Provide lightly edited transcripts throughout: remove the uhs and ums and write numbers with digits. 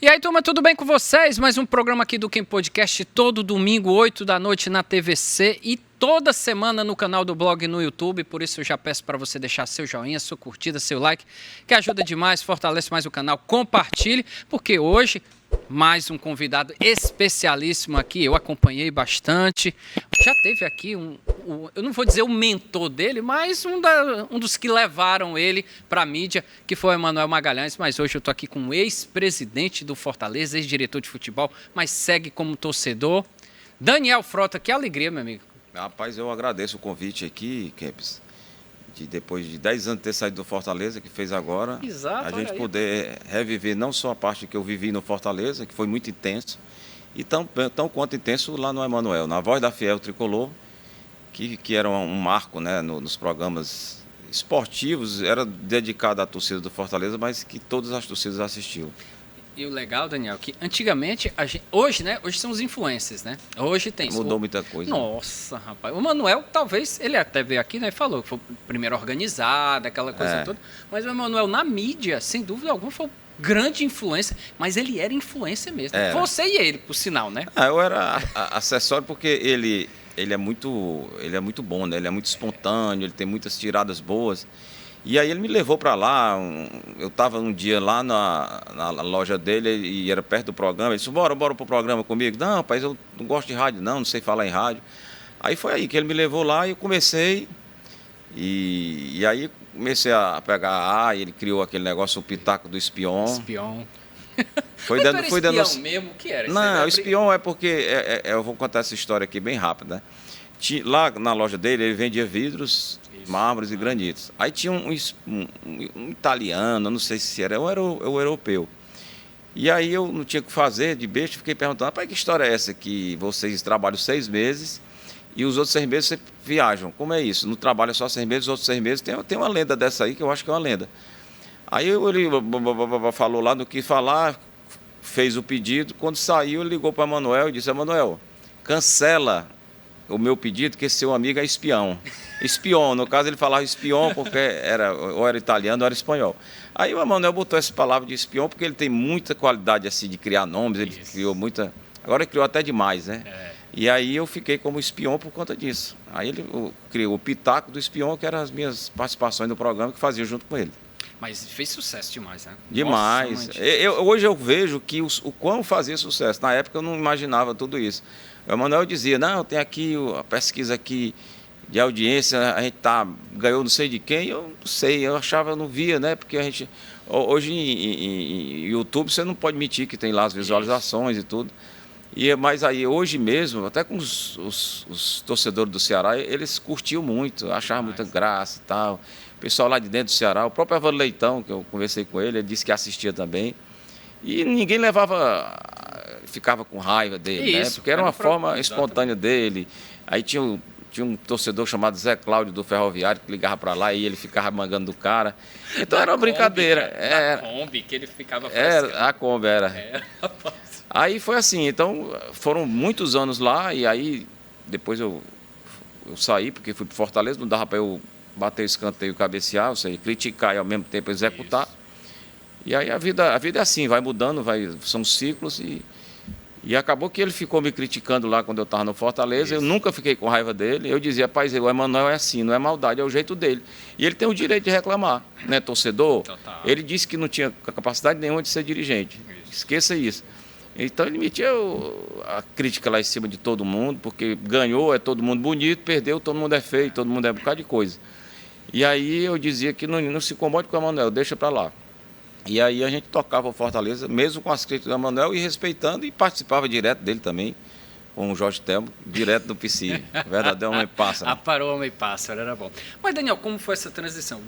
E aí, turma, tudo bem com vocês? Mais um programa aqui do Quem Podcast, todo domingo, 8 da noite na TVC e toda semana no canal do blog no YouTube. Por isso eu já peço para você deixar seu joinha, sua curtida, seu like, que ajuda demais, fortalece mais o canal. Compartilhe, porque hoje mais um convidado especialíssimo aqui, eu acompanhei bastante. Já teve aqui eu não vou dizer o mentor dele, mas um dos que levaram ele para a mídia, que foi o Emanuel Magalhães. Mas hoje eu estou aqui com o ex-presidente do Fortaleza, ex-diretor de futebol, mas segue como torcedor, Daniel Frota. Que alegria, meu amigo. Rapaz, eu agradeço o convite aqui, Kempis, depois de 10 anos de ter saído do Fortaleza, que fez agora, Exato, a gente poder reviver não só a parte que eu vivi no Fortaleza, que foi muito intenso, e tão quanto intenso lá no Emanuel, na Voz da Fiel Tricolor, que era um marco, né, nos programas esportivos, era dedicado à torcida do Fortaleza, mas que todas as torcidas assistiam. E o legal, Daniel, que antigamente, hoje são os influencers, né? Hoje tem... Mudou muita coisa. Nossa, rapaz. O Emanuel, talvez, ele até veio aqui, né, e falou que foi o primeiro organizado, aquela coisa toda. Mas o Emanuel, na mídia, sem dúvida alguma, foi grande influência, mas ele era influência mesmo. Era. Você e ele, por sinal, né? Eu era acessório porque ele é muito bom, né? Ele é muito espontâneo, ele tem muitas tiradas boas. E aí ele me levou para lá, eu estava um dia lá na loja dele e era perto do programa. Ele disse, bora pro programa comigo. Não, rapaz, eu não gosto de rádio não sei falar em rádio. Aí foi aí que ele me levou lá e eu comecei, e aí comecei a pegar ele criou aquele negócio, o Pitaco do Espion. Espion. Foi mas dando, era foi espião dando... mesmo? O que era? Não, o Espion é porque, eu vou contar essa história aqui bem rápida, né? Lá na loja dele, ele vendia vidros, mármores e granitos. Aí tinha um italiano, não sei se era, ou era o europeu. E aí eu não tinha o que fazer, de besta, fiquei perguntando, rapaz, que história é essa que vocês trabalham 6 meses e os outros 6 meses vocês viajam? Como é isso? Não trabalha só 6 meses, os outros 6 meses, tem uma lenda dessa aí que eu acho que é uma lenda. Aí ele falou lá do que falar, fez o pedido, quando saiu ele ligou para Emanuel e disse, Emanuel, cancela o meu pedido, que esse seu amigo é espião. Espião, no caso ele falava espião porque ou era italiano ou era espanhol. Aí o Emanuel botou essa palavra de espião porque ele tem muita qualidade assim de criar nomes, ele criou muita... Agora ele criou até demais, né? E aí eu fiquei como espião por conta disso. Aí ele criou o Pitaco do Espião, que eram as minhas participações no programa que fazia junto com ele. Mas fez sucesso demais, né? Demais. Nossa, hoje eu vejo que o quão fazia sucesso. Na época eu não imaginava tudo isso. O Emanuel dizia, não, tem aqui a pesquisa aqui de audiência, a gente ganhou não sei de quem, eu não sei, eu achava, eu não via, né? Porque a gente, hoje em YouTube você não pode mentir que tem lá as visualizações e tudo. Mas aí hoje mesmo, até com os torcedores do Ceará, eles curtiam muito, achavam muita graça e tal. O pessoal lá de dentro do Ceará, o próprio Evandro Leitão, que eu conversei com ele disse que assistia também. E ninguém ficava com raiva dele, né? Porque era uma forma espontânea dele. Aí tinha um torcedor chamado Zé Cláudio do Ferroviário que ligava para lá e ele ficava mangando do cara. Então era uma brincadeira. A Kombi, que ele ficava frescando. A Kombi era. Aí foi assim, então foram muitos anos lá e aí depois eu saí porque fui para Fortaleza, não dava para eu bater o escanteio e cabecear, ou seja, criticar e ao mesmo tempo executar. Isso. E aí a vida é assim, vai mudando, são ciclos e acabou que ele ficou me criticando lá quando eu estava no Fortaleza. Isso. Eu nunca fiquei com raiva dele. Eu dizia, rapaz, o Emanuel é assim, não é maldade, é o jeito dele. E ele tem o direito de reclamar, né, torcedor? Total. Ele disse que não tinha capacidade nenhuma de ser dirigente. Isso. Esqueça isso. Então ele metia a crítica lá em cima de todo mundo, porque ganhou, é todo mundo bonito, perdeu, todo mundo é feio, todo mundo é um bocado de coisa. E aí eu dizia que não se incomode com o Emanuel, deixa para lá. E aí a gente tocava o Fortaleza, mesmo com as críticas do Emanuel, e respeitando, e participava direto dele também, com o Jorge Telmo, direto do PC. Verdadeiro homem-pássaro. Aparou o homem-pássaro, era bom. Mas, Daniel, como foi essa transição?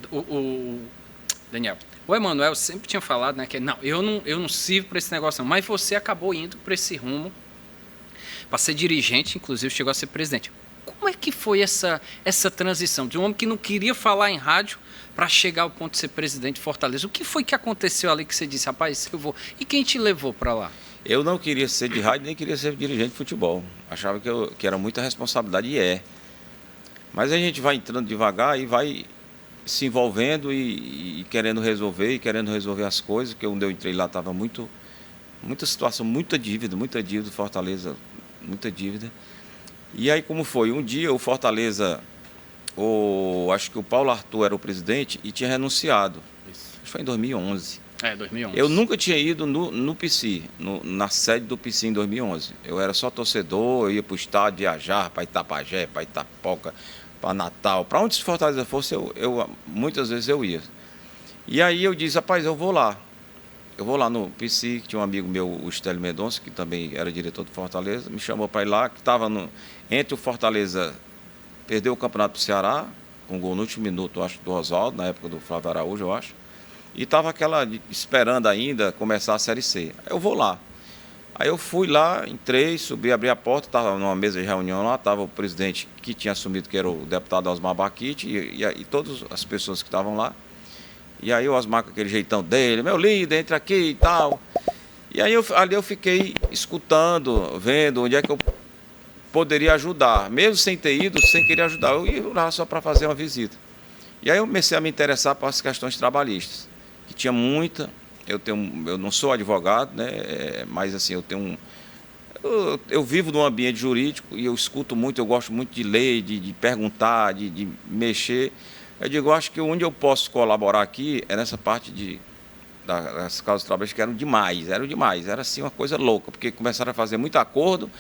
Daniel, o Emanuel sempre tinha falado, né, que não, eu não sirvo para esse negócio, não, mas você acabou indo para esse rumo, para ser dirigente, inclusive chegou a ser presidente. Como é que foi essa transição de um homem que não queria falar em rádio para chegar ao ponto de ser presidente de Fortaleza? O que foi que aconteceu ali que você disse, rapaz, eu vou... E quem te levou para lá? Eu não queria ser de rádio, nem queria ser dirigente de futebol. Achava que era muita responsabilidade, e é. Mas a gente vai entrando devagar e vai se envolvendo e querendo resolver as coisas, porque onde eu entrei lá estava muito muita situação, muita dívida, Fortaleza, muita dívida. E aí como foi? Um dia o Fortaleza, acho que o Paulo Arthur era o presidente e tinha renunciado. Isso. Acho que foi em 2011. 2011. Eu nunca tinha ido no PC, na sede do PC em 2011. Eu era só torcedor, eu ia para o estádio viajar, para Itapajé, para Itapoca, para Natal, para onde Fortaleza fosse, muitas vezes eu ia. E aí eu disse, rapaz, eu vou lá. Eu vou lá no PC, que tinha um amigo meu, o Estélio Mendonça, que também era diretor do Fortaleza, me chamou para ir lá, que estava entre o Fortaleza, perdeu o campeonato para o Ceará, com um gol no último minuto, acho, do Oswaldo, na época do Flávio Araújo, eu acho. E estava esperando ainda começar a Série C. Aí eu vou lá. Aí eu fui lá, entrei, subi, abri a porta, estava numa mesa de reunião lá, estava o presidente que tinha assumido, que era o deputado Osmar Baquite, e todas as pessoas que estavam lá. E aí o Osmar, com aquele jeitão dele, meu líder, entra aqui e tal. E aí ali eu fiquei escutando, vendo onde é que eu poderia ajudar. Mesmo sem ter ido, sem querer ajudar, eu ia lá só para fazer uma visita. E aí eu comecei a me interessar por as questões trabalhistas, que tinha muita. Eu não sou advogado, né? Mas assim, eu vivo num ambiente jurídico e eu escuto muito, eu gosto muito de ler, de perguntar, de mexer. Eu digo, acho que onde eu posso colaborar aqui é nessa parte das causas trabalhistas, que eram demais, era assim uma coisa louca, porque começaram a fazer muito acordo,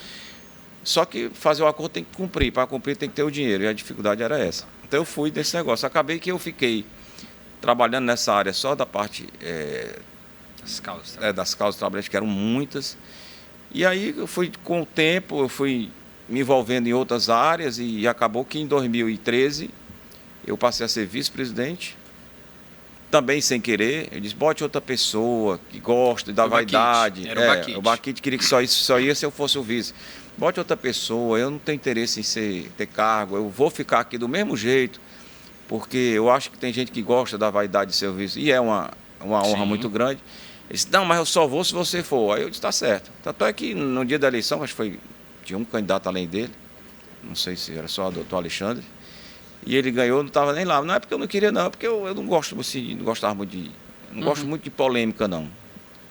só que fazer o acordo tem que cumprir, para cumprir tem que ter o dinheiro, e a dificuldade era essa. Então eu fui desse negócio, acabei que eu fiquei trabalhando nessa área só da parte das causas trabalhistas, que eram muitas, e aí eu fui, com o tempo, eu fui me envolvendo em outras áreas, e acabou que em 2013 eu passei a ser vice-presidente, também sem querer. Eu disse, bote outra pessoa que gosta da vaidade. Era o Baquite. O Baquite queria que só ia se eu fosse o vice. Bote outra pessoa, eu não tenho interesse em ter cargo, eu vou ficar aqui do mesmo jeito, porque eu acho que tem gente que gosta da vaidade de ser o vice, e é uma honra muito grande. Ele disse, não, mas eu só vou se você for. Aí eu disse, tá certo. Tanto é que no dia da eleição, acho que tinha um candidato além dele, não sei se era só o doutor Alexandre, e ele ganhou, não estava nem lá. Não é porque eu não queria, não, é porque eu não gosto assim, não gostava muito gosto muito de polêmica, não.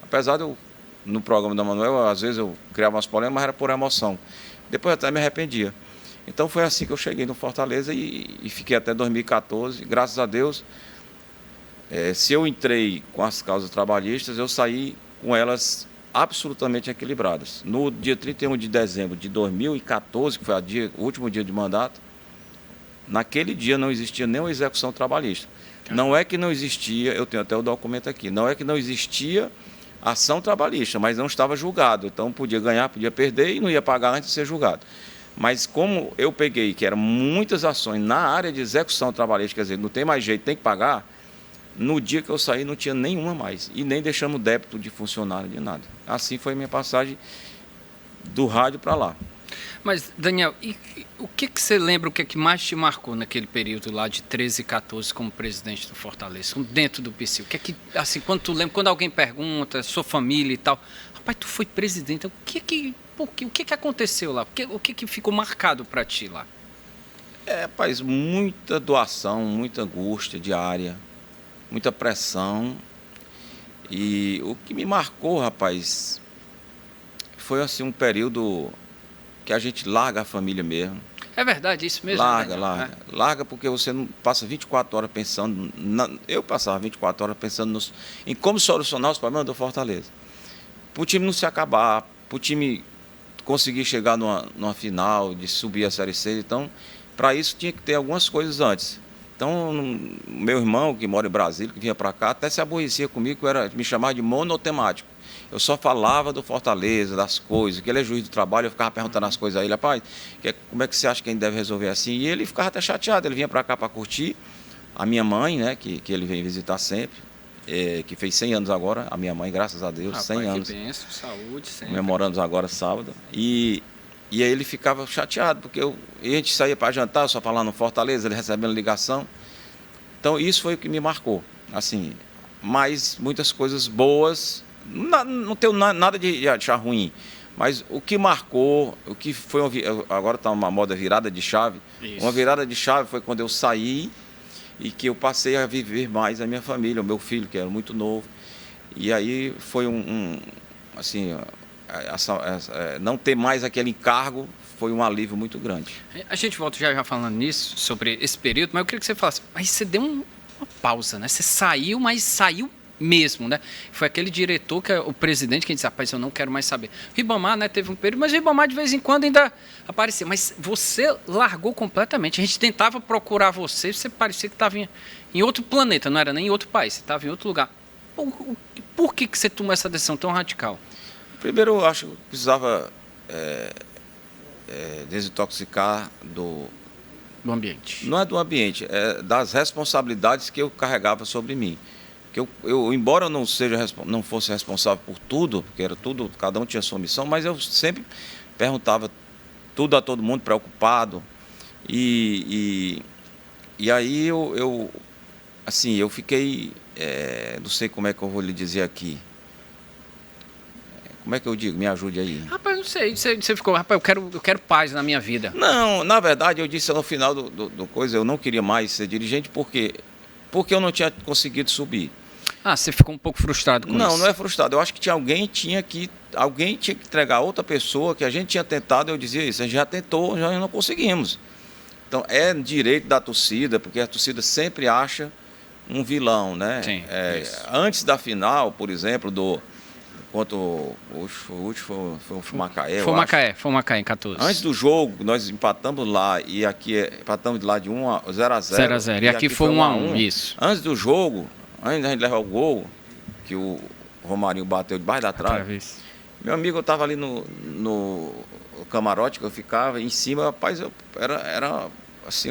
Apesar de eu, no programa da Manuel, às vezes eu criava umas polêmicas, mas era por emoção. Depois eu até me arrependia. Então foi assim que eu cheguei no Fortaleza e fiquei até 2014. Graças a Deus, se eu entrei com as causas trabalhistas, eu saí com elas absolutamente equilibradas. No dia 31 de dezembro de 2014, que foi o último dia de mandato, naquele dia não existia nenhuma execução trabalhista. Não é que não existia, eu tenho até o documento aqui, não é que não existia ação trabalhista, mas não estava julgado. Então podia ganhar, podia perder e não ia pagar antes de ser julgado. Mas como eu peguei, que eram muitas ações na área de execução trabalhista, quer dizer, não tem mais jeito, tem que pagar, no dia que eu saí não tinha nenhuma mais. E nem deixamos débito de funcionário, de nada. Assim foi a minha passagem do rádio para lá. Mas, Daniel, e o que você lembra, o que mais te marcou naquele período lá de 13 e 14 como presidente do Fortaleza, dentro do PC? O que assim, quando tu lembra, quando alguém pergunta, sua família e tal, rapaz, tu foi presidente, o que aconteceu lá? O que ficou marcado para ti lá? Rapaz, muita doação, muita angústia diária, muita pressão. E o que me marcou, rapaz, foi assim um período que a gente larga a família mesmo. É verdade, isso mesmo? Larga, larga porque você não passa 24 horas pensando, eu passava 24 horas pensando em como solucionar os problemas do Fortaleza. Para o time não se acabar, para o time conseguir chegar numa final, de subir a Série C. Então, para isso tinha que ter algumas coisas antes. Então, meu irmão, que mora em Brasília, que vinha para cá, até se aborrecia comigo, me chamava de monotemático. Eu só falava do Fortaleza, das coisas, que ele é juiz do trabalho, eu ficava perguntando as coisas a ele, rapaz, como é que você acha que a gente deve resolver assim? E ele ficava até chateado, ele vinha para cá para curtir. A minha mãe, né, que ele vem visitar sempre, que fez 100 anos agora, a minha mãe, graças a Deus, rapaz, 100 anos. Que benção, saúde, sempre. Comemoramos agora sábado. E aí ele ficava chateado, porque a gente saía para jantar, só falando no Fortaleza, ele recebendo ligação. Então isso foi o que me marcou, assim, mas muitas coisas boas. Não tenho nada de achar ruim, mas o que marcou, o que foi agora está uma moda virada de chave. Isso. Uma virada de chave foi quando eu saí e que eu passei a viver mais a minha família, o meu filho, que era muito novo. E aí foi assim, não ter mais aquele encargo foi um alívio muito grande. A gente volta já falando nisso, sobre esse período, mas eu queria que você falasse, mas você deu uma pausa, né? Você saiu, mas saiu mesmo, né? Foi aquele diretor, que é o presidente, que disse, rapaz, eu não quero mais saber. Ribamar, né, teve um período, mas o Ribamar de vez em quando ainda aparecia. Mas você largou completamente. A gente tentava procurar você parecia que estava em outro planeta, não era nem em outro país, você estava em outro lugar. Por que você tomou essa decisão tão radical? Primeiro, eu acho que precisava desintoxicar do ambiente. Não é do ambiente, é das responsabilidades que eu carregava sobre mim. Que embora eu não fosse responsável por tudo, porque era tudo, cada um tinha sua missão, mas eu sempre perguntava tudo a todo mundo, preocupado. E aí eu fiquei, não sei como é que eu vou lhe dizer aqui. Como é que eu digo? Me ajude aí. Rapaz, não sei. Você ficou, rapaz, eu quero paz na minha vida. Não, na verdade, eu disse no final do coisa, eu não queria mais ser dirigente, porque eu não tinha conseguido subir. Ah, você ficou um pouco frustrado com isso? Não é frustrado. Eu acho que alguém tinha que entregar a outra pessoa, que a gente tinha tentado, eu dizia isso, a gente já tentou, já não conseguimos. Então, é direito da torcida, porque a torcida sempre acha um vilão, né? Sim, antes da final, por exemplo, contra o último foi o Macaé. Foi o Macaé em 14. Antes do jogo, nós empatamos lá, e aqui empatamos lá de 0-0. 0-0, e aqui foi 1-1, isso. Antes do jogo, antes da gente levar o gol, que o Romarinho bateu debaixo da trave, meu amigo, eu estava ali no camarote que eu ficava, em cima, rapaz, eu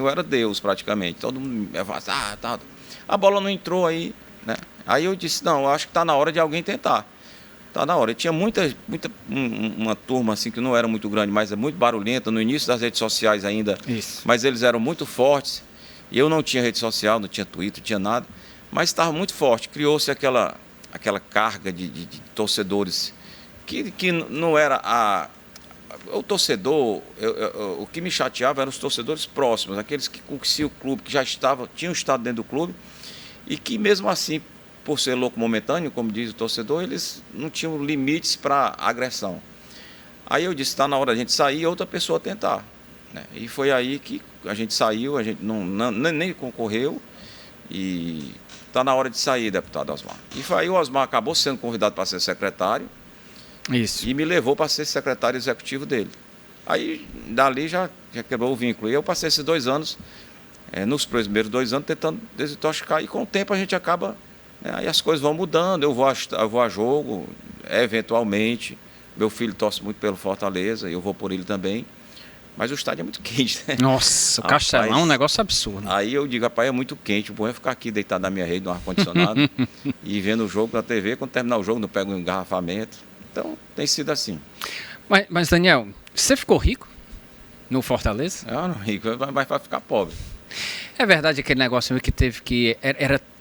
era Deus praticamente. Todo mundo me falava, tá. A bola não entrou aí, né? Aí eu disse, não, eu acho que está na hora de alguém tentar. Tá na hora. E tinha uma turma assim que não era muito grande, mas é muito barulhenta, no início das redes sociais ainda. Isso. Mas eles eram muito fortes. E eu não tinha rede social, não tinha Twitter, não tinha nada. Mas estava muito forte. Criou-se aquela carga de torcedores que não era o torcedor. O que me chateava eram os torcedores próximos, aqueles que conheciam o clube, que já tinham estado dentro do clube e que mesmo assim, por ser louco momentâneo, como diz o torcedor, eles não tinham limites para agressão. Aí eu disse, está na hora da gente sair e outra pessoa tentar, né? E foi aí que a gente saiu, a gente nem concorreu, e está na hora de sair, deputado Osmar. E foi aí o Osmar acabou sendo convidado para ser secretário. Isso. E me levou para ser secretário executivo dele. Aí, dali já quebrou o vínculo. E eu passei esses 2 anos, nos primeiros 2 anos, tentando desintoxicar, e com o tempo a gente acaba... Aí as coisas vão mudando, eu vou a jogo, eventualmente. Meu filho torce muito pelo Fortaleza, e eu vou por ele também. Mas o estádio é muito quente, né? Nossa, o Castelão é um negócio absurdo. Aí eu digo, rapaz, é muito quente, o bom é ficar aqui deitado na minha rede, no ar-condicionado, e vendo o jogo na TV. Quando terminar o jogo, não pego um engarrafamento. Então, tem sido assim. Mas Daniel, você ficou rico no Fortaleza? Eu não rico, mas vai ficar pobre. É verdade aquele negócio que teve que...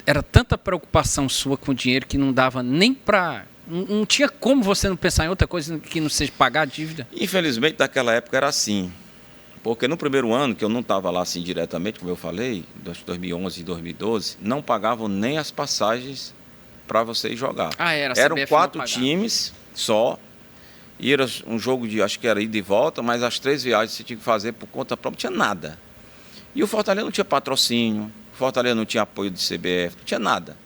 Era tanta preocupação sua com o dinheiro que não dava nem para... Não tinha como você não pensar em outra coisa que não seja pagar a dívida? Infelizmente, naquela época era assim. Porque no primeiro ano, que eu não estava lá assim diretamente, como eu falei, 2011 e 2012, não pagavam nem as passagens para você ir jogar. Eram 4 times só. E era um jogo de, acho que era ida e volta, mas as 3 viagens você tinha que fazer por conta própria, não tinha nada. E o Fortaleza não tinha patrocínio, o Fortaleza não tinha apoio do CBF, não tinha nada.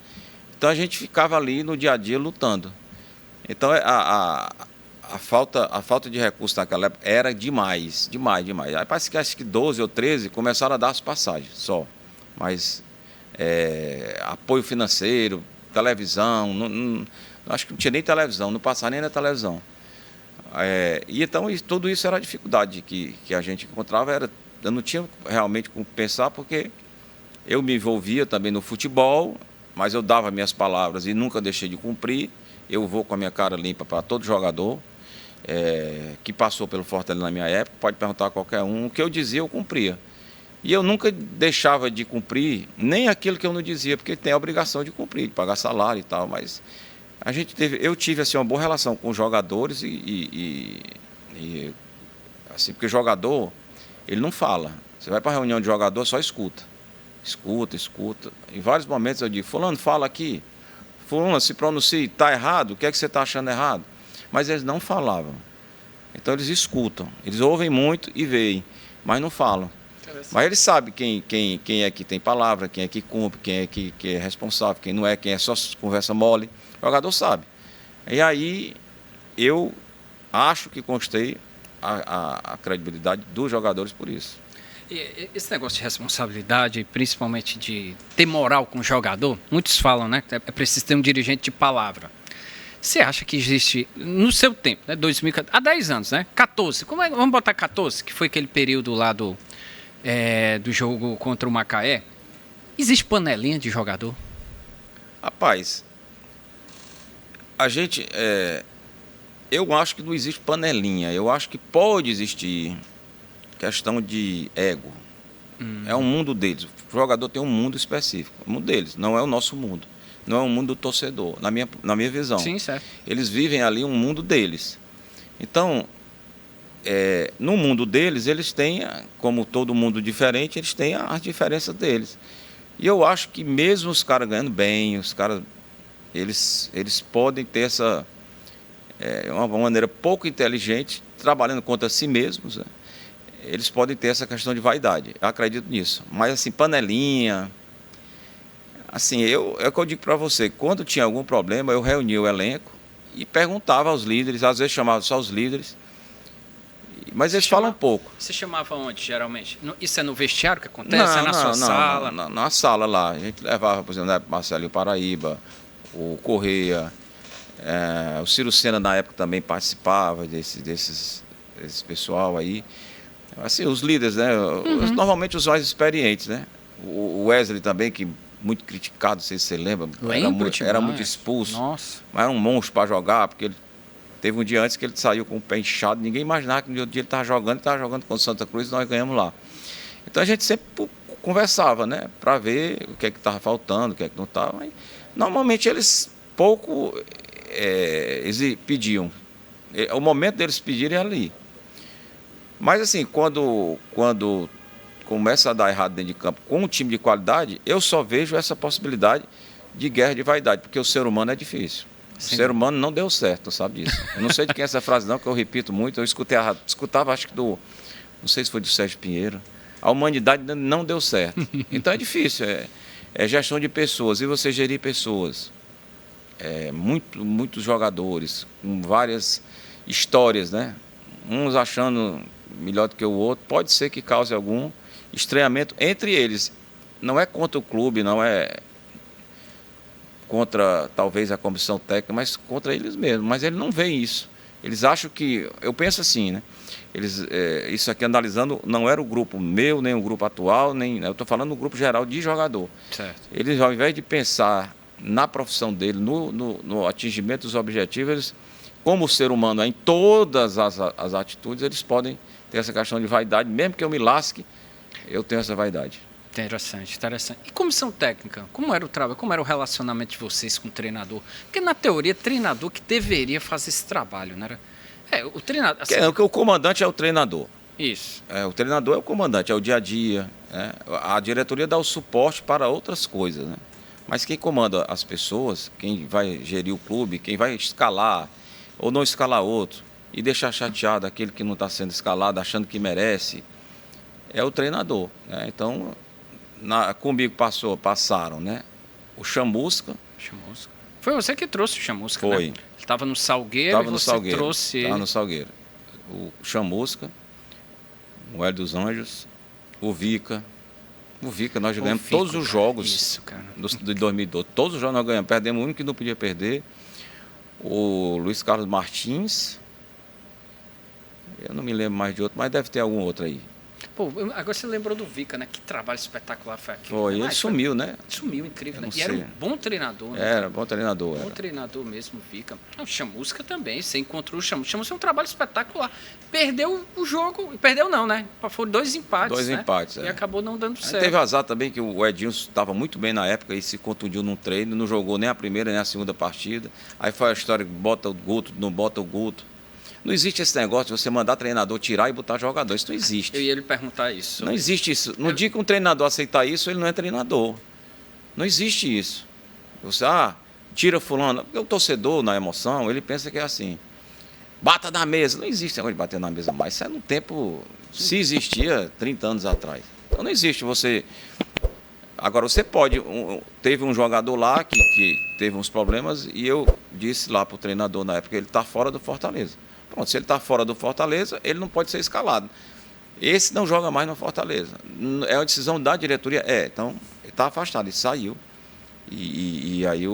Então a gente ficava ali no dia a dia lutando. Então a falta de recursos naquela época era demais. Aí parece que acho que 12 ou 13 começaram a dar as passagens só. Mas apoio financeiro, televisão, acho que não tinha nem televisão, não passava nem na televisão. E então tudo isso era a dificuldade que a gente encontrava. Eu não tinha realmente como pensar, porque eu me envolvia também no futebol, mas eu dava minhas palavras e nunca deixei de cumprir. Eu vou com a minha cara limpa para todo jogador que passou pelo Fortaleza na minha época, pode perguntar a qualquer um. O que eu dizia, eu cumpria. E eu nunca deixava de cumprir nem aquilo que eu não dizia, porque tem a obrigação de cumprir, de pagar salário e tal. Mas eu tive assim, uma boa relação com os jogadores assim, porque o jogador, ele não fala. Você vai para a reunião de jogador, só escuta. Escuta. Em vários momentos eu digo, fulano, fala aqui. Fulano, se pronuncia, está errado, o que é que você está achando errado? mas eles não falavam. Então eles escutam, eles ouvem muito e veem, mas não falam. Mas eles sabem quem é que tem palavra, quem é que cumpre, quem é que é responsável, quem não é, quem é só conversa mole. O jogador sabe. E aí eu acho que constei a credibilidade dos jogadores por isso. E esse negócio de responsabilidade, principalmente de ter moral com o jogador, muitos falam, né? É preciso ter um dirigente de palavra. Você acha que existe, no seu tempo, né, 2014, há 10 anos, né? 14, vamos botar 14, que foi aquele período lá do jogo contra o Macaé. Existe panelinha de jogador? Rapaz, a gente, eu acho que não existe panelinha, eu acho que pode existir questão de ego. É um mundo deles, o jogador tem um mundo específico, o mundo deles, não é o nosso mundo. Não é um mundo do torcedor, na minha visão. Sim, certo. Eles vivem ali um mundo deles. Então, no mundo deles, eles têm, como todo mundo diferente, eles têm as diferenças deles. E eu acho que mesmo os caras ganhando bem, os caras, eles podem ter essa, uma maneira pouco inteligente, trabalhando contra si mesmos, né? Eles podem ter essa questão de vaidade. Eu acredito nisso. Mas, assim, panelinha... Assim, é o que eu digo para você, quando tinha algum problema, eu reunia o elenco e perguntava aos líderes, às vezes chamava só os líderes, mas eles falam pouco. Você chamava onde, geralmente? Isso é no vestiário que acontece? É na sua sala? Na sala lá. A gente levava, por exemplo, Marcelinho Paraíba, o Correia, o Ciro Sena na época também participava desse pessoal aí. Assim, os líderes, né? Normalmente os mais experientes, né? O Wesley também, que muito criticado, não sei se você lembra. Era muito expulso. Nossa. Mas era um monstro para jogar, porque ele teve um dia antes que ele saiu com o pé inchado, ninguém imaginava que no outro dia ele estava jogando com o Santa Cruz e nós ganhamos lá. Então a gente sempre conversava, né, para ver o que é que estava faltando, o que é que não estava. Normalmente eles pouco pediam. O momento deles pedirem é ali. Mas assim, quando começa a dar errado dentro de campo com um time de qualidade, eu só vejo essa possibilidade de guerra de vaidade, porque o ser humano é difícil. Sim. O ser humano não deu certo, sabe disso. Eu não sei de quem é essa frase não, que eu repito muito, eu escutava acho que não sei se foi do Sérgio Pinheiro, a humanidade não deu certo. Então é difícil, é gestão de pessoas, e você gerir pessoas, muitos jogadores, com várias histórias, né? Uns achando melhor do que o outro, pode ser que cause algum estranhamento entre eles. Não é contra o clube, não é contra talvez a comissão técnica, mas contra eles mesmos. Mas eles não veem isso. Eles acham que... Eu penso assim, né? Isso aqui analisando, não era o grupo meu, nem o grupo atual, eu estou falando do grupo geral de jogador. Certo. Eles, ao invés de pensar na profissão dele, no atingimento dos objetivos, eles, como o ser humano é em todas as atitudes, eles podem ter essa questão de vaidade, mesmo que eu me lasque, eu tenho essa vaidade. Interessante. E comissão técnica? Como era o trabalho? Como era o relacionamento de vocês com o treinador? Porque, na teoria, treinador que deveria fazer esse trabalho, né? O treinador... Assim... O comandante é o treinador. Isso. O treinador é o comandante, é o dia a dia. A diretoria dá o suporte para outras coisas, né? Mas quem comanda as pessoas, quem vai gerir o clube, quem vai escalar ou não escalar outro e deixar chateado aquele que não está sendo escalado, achando que merece, é o treinador, né? Então, comigo passaram, né? O Chamusca. Foi você que trouxe o Chamusca, foi. Né? Ele estava no Salgueiro trouxe ele. Estava no Salgueiro. O Chamusca, o Hélio dos Anjos, o Vica. O Vica, nós ganhamos todos os jogos de 2012. Todos os jogos nós ganhamos. Perdemos o único que não podia perder. O Luiz Carlos Martins. Eu não me lembro mais de outro, mas deve ter algum outro aí. Pô, agora você lembrou do Vica, né? Que trabalho espetacular foi aquilo. Foi, ele sumiu, né? Sumiu, incrível, né? E era um bom treinador, né? Era, bom treinador. Bom treinador mesmo, Vica. O Chamusca também, você encontrou o Chamusca. O Chamusca é um trabalho espetacular. Perdeu o jogo, perdeu não, né? Foram 2 empates, Dois empates, E acabou não dando certo. Teve azar também que o Edinho estava muito bem na época e se contundiu num treino, não jogou nem a primeira nem a segunda partida. Aí foi a história que bota o Guto, não bota o Guto. Não existe esse negócio de você mandar treinador tirar e botar jogador. Isso não existe. Eu ia lhe perguntar isso. Não existe isso. No dia que um treinador aceitar isso, ele não é treinador. Não existe isso. Você, tira fulano. Porque o torcedor, na emoção, ele pensa que é assim. bata na mesa. Não existe negócio de bater na mesa mais. Isso é no tempo, se existia 30 anos atrás. Então não existe você... Agora, você pode... Teve um jogador lá que teve uns problemas e eu disse lá para o treinador na época, ele está fora do Fortaleza. Pronto, se ele está fora do Fortaleza, ele não pode ser escalado. Esse não joga mais no Fortaleza. É uma decisão da diretoria? Então, ele está afastado, ele saiu. E aí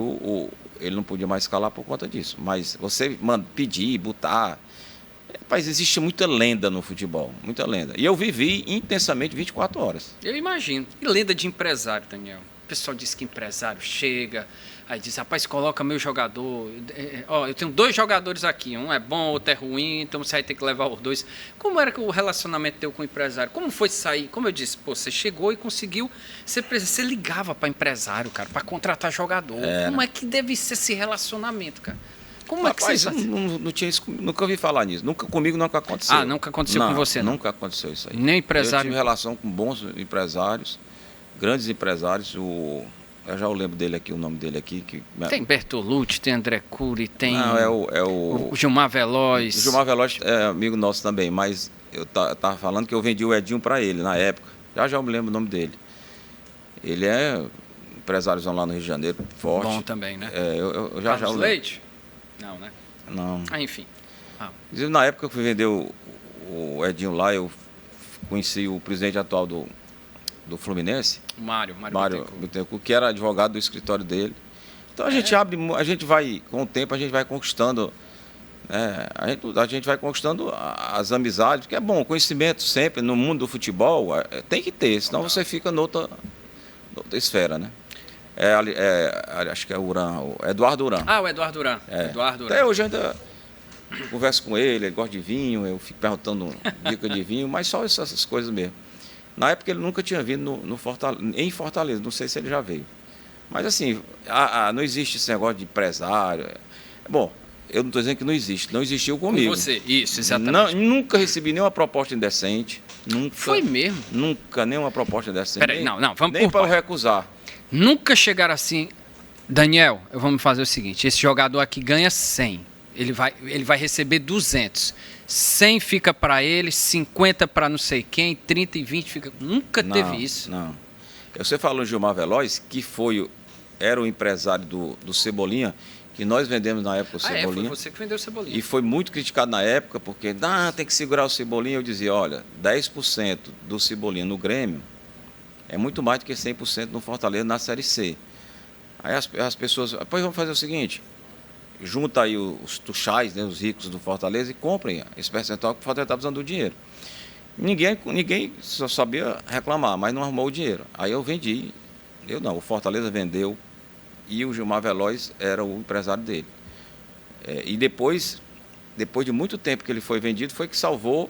ele não podia mais escalar por conta disso. Mas você pedir, botar... Rapaz, existe muita lenda no futebol, muita lenda. E eu vivi intensamente 24 horas. Eu imagino. E lenda de empresário, Daniel? O pessoal diz que empresário chega, aí diz, rapaz, coloca meu jogador. Eu tenho 2 jogadores aqui, um é bom, outro é ruim, então você vai ter que levar os 2. Como era que o relacionamento teu com o empresário? Como foi sair? Como eu disse, você chegou e conseguiu, você ligava para empresário, cara, para contratar jogador. Como é que deve ser esse relacionamento, cara? Como é que Rapaz, você não tinha isso, nunca ouvi falar nisso. Comigo nunca aconteceu. Nunca aconteceu com você, não? Nunca aconteceu isso aí. Nem empresário? Eu tive relação com bons empresários, grandes empresários. Eu já lembro dele aqui, o nome dele aqui. Tem Bertolucci, tem André Cury, tem... Não, o Gilmar Veloz. O Gilmar Veloz é amigo nosso também, mas eu estava falando que eu vendi o Edinho para ele na época. Já me lembro o nome dele. Ele é empresáriozão lá no Rio de Janeiro, forte. Bom também, né? Eu já Carlos Leite? Não, né? Não. Enfim. Inclusive, na época que eu fui vender o Edinho lá, eu conheci o presidente atual do Fluminense, o Mário Bittencourt, que era advogado do escritório dele. Então a gente vai, com o tempo, a gente vai conquistando, né? A gente vai conquistando as amizades, porque é bom, conhecimento sempre no mundo do futebol tem que ter, senão você fica noutra esfera, né? Acho que é o Eduardo Duran. O Eduardo Duran. Até hoje ainda converso com ele gosta de vinho, eu fico perguntando dica de vinho, mas só essas coisas mesmo. Na época ele nunca tinha vindo em Fortaleza, não sei se ele já veio. Mas assim, não existe esse negócio de empresário. Bom, eu não estou dizendo que não existe, não existiu comigo. Com você, isso, exatamente. Nunca recebi nenhuma proposta indecente. Nunca. Foi mesmo? Nunca, nenhuma proposta indecente. Peraí, não, vamos nem para eu recusar. Nunca chegaram assim, Daniel, vamos fazer o seguinte, esse jogador aqui ganha 100, ele vai receber 200, 100 fica para ele, 50 para não sei quem, 30 e 20 fica... Nunca teve isso. Não. Você falou em Gilmar Veloz, que era o empresário do Cebolinha, que nós vendemos na época o Cebolinha. Foi você que vendeu o Cebolinha. E foi muito criticado na época, porque tem que segurar o Cebolinha. Eu dizia, olha, 10% do Cebolinha no Grêmio é muito mais do que 100% no Fortaleza na Série C. Aí as pessoas, pois vamos fazer o seguinte, junta aí os tuchais, né, os ricos do Fortaleza e comprem esse percentual que o Fortaleza está precisando do dinheiro. Ninguém só sabia reclamar, mas não arrumou o dinheiro. Aí eu vendi, o Fortaleza vendeu e o Gilmar Veloz era o empresário dele. E depois de muito tempo que ele foi vendido, foi que salvou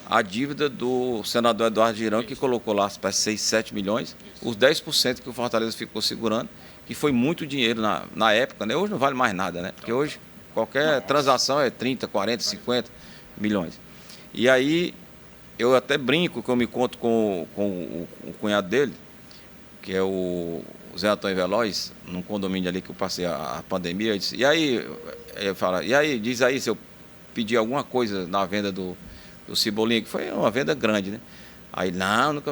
a dívida do senador Eduardo Girão, que colocou lá para 6, 7 milhões, os 10% que o Fortaleza ficou segurando, que foi muito dinheiro na época, né? Hoje não vale mais nada, né? Porque hoje qualquer transação é 30, 40, 50 milhões. E aí eu até brinco que eu me conto com o cunhado dele, que é o Zé Antônio Veloz, num condomínio ali que eu passei a pandemia, eu disse, e aí, ele fala, diz aí se eu pedir alguma coisa na venda do Cebolinha, que foi uma venda grande, né? Aí,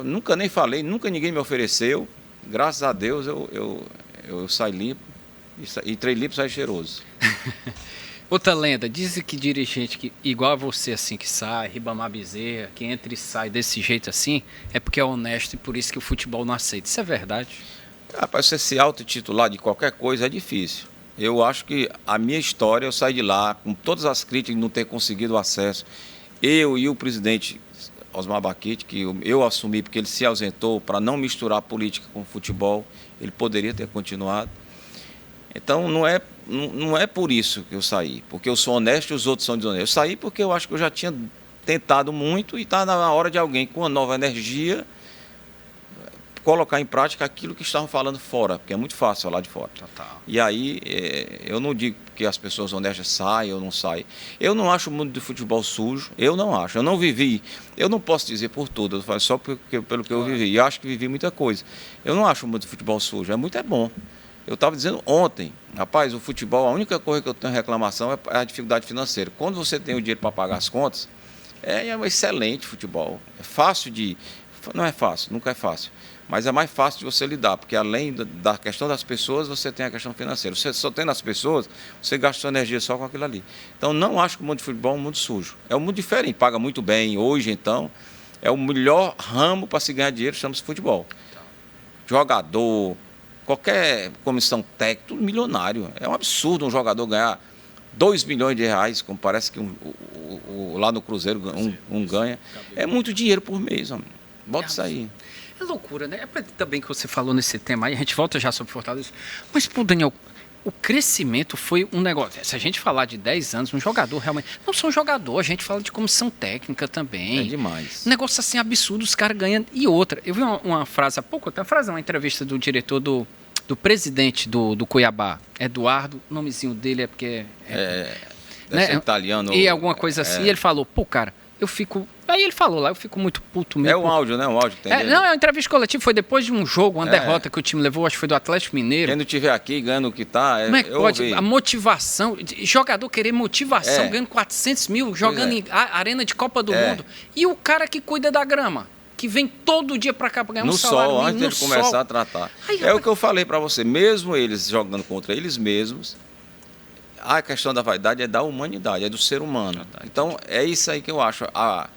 nunca nem falei, nunca ninguém me ofereceu, graças a Deus eu saí limpo, entrei limpo e saí cheiroso. Outra lenda, dizem que dirigente que, igual a você, assim, que sai, Ribamar Bezerra, que entra e sai desse jeito assim, é porque é honesto e por isso que o futebol não aceita. Isso é verdade? Rapaz, você se autotitular de qualquer coisa é difícil. Eu acho que a minha história, eu saí de lá com todas as críticas de não ter conseguido o acesso. Eu e o presidente Osmar Baquite, que eu assumi porque ele se ausentou para não misturar política com futebol, ele poderia ter continuado. Então não é por isso que eu saí, porque eu sou honesto e os outros são desonestos. Eu saí porque eu acho que eu já tinha tentado muito e está na hora de alguém com uma nova energia colocar em prática aquilo que estavam falando fora, porque é muito fácil falar de fora. Total. E aí, eu não digo que as pessoas honestas saem ou não saem. Eu não acho o mundo de futebol sujo, eu não acho. Eu não vivi, eu não posso dizer por tudo, eu falo só pelo que eu vivi. E acho que vivi muita coisa. Eu não acho o mundo de futebol sujo, é bom. Eu estava dizendo ontem, rapaz, o futebol, a única coisa que eu tenho reclamação é a dificuldade financeira. Quando você tem o dinheiro para pagar as contas, é um excelente futebol. É fácil de... Não é fácil, nunca é fácil. Mas é mais fácil de você lidar, porque além da questão das pessoas, você tem a questão financeira. Você só tem as pessoas, você gasta sua energia só com aquilo ali. Então, não acho que o mundo de futebol é um mundo sujo. É um mundo diferente, paga muito bem. Hoje, então, é o melhor ramo para se ganhar dinheiro, chama-se futebol. Jogador... Qualquer comissão técnica, tudo milionário. É um absurdo um jogador ganhar 2 milhões de reais, como parece que lá no Cruzeiro um ganha. É muito dinheiro por mês, homem. Bota isso aí. É loucura, né? É também que você falou nesse tema aí, a gente volta já sobre Fortaleza. Mas, pô, Daniel, o crescimento foi um negócio. Se a gente falar de 10 anos, um jogador realmente... Não só um jogador, a gente fala de comissão técnica também. É demais. Um negócio assim absurdo, os caras ganham. E outra, eu vi uma frase há pouco, uma entrevista do diretor do presidente do Cuiabá, Eduardo, o nomezinho dele é porque... Deve ser italiano. E alguma coisa assim, e ele falou, pô, cara, eu fico... Aí ele falou lá, eu fico muito puto mesmo. É um áudio, né? Um áudio que tem dele. Não, é uma entrevista coletiva, foi depois de um jogo, uma derrota que o time levou, acho que foi do Atlético Mineiro. Quem não estiver aqui ganhando o que está, Como é que pode? A motivação, jogador querer motivação, ganhando 400 mil, jogando em arena de Copa do Mundo. E o cara que cuida da grama, que vem todo dia para cá para ganhar um salário mínimo, antes de começar a tratar. Aí, o que eu falei para você, mesmo eles jogando contra eles mesmos, a questão da vaidade é da humanidade, é do ser humano. Então, é isso aí que eu acho. A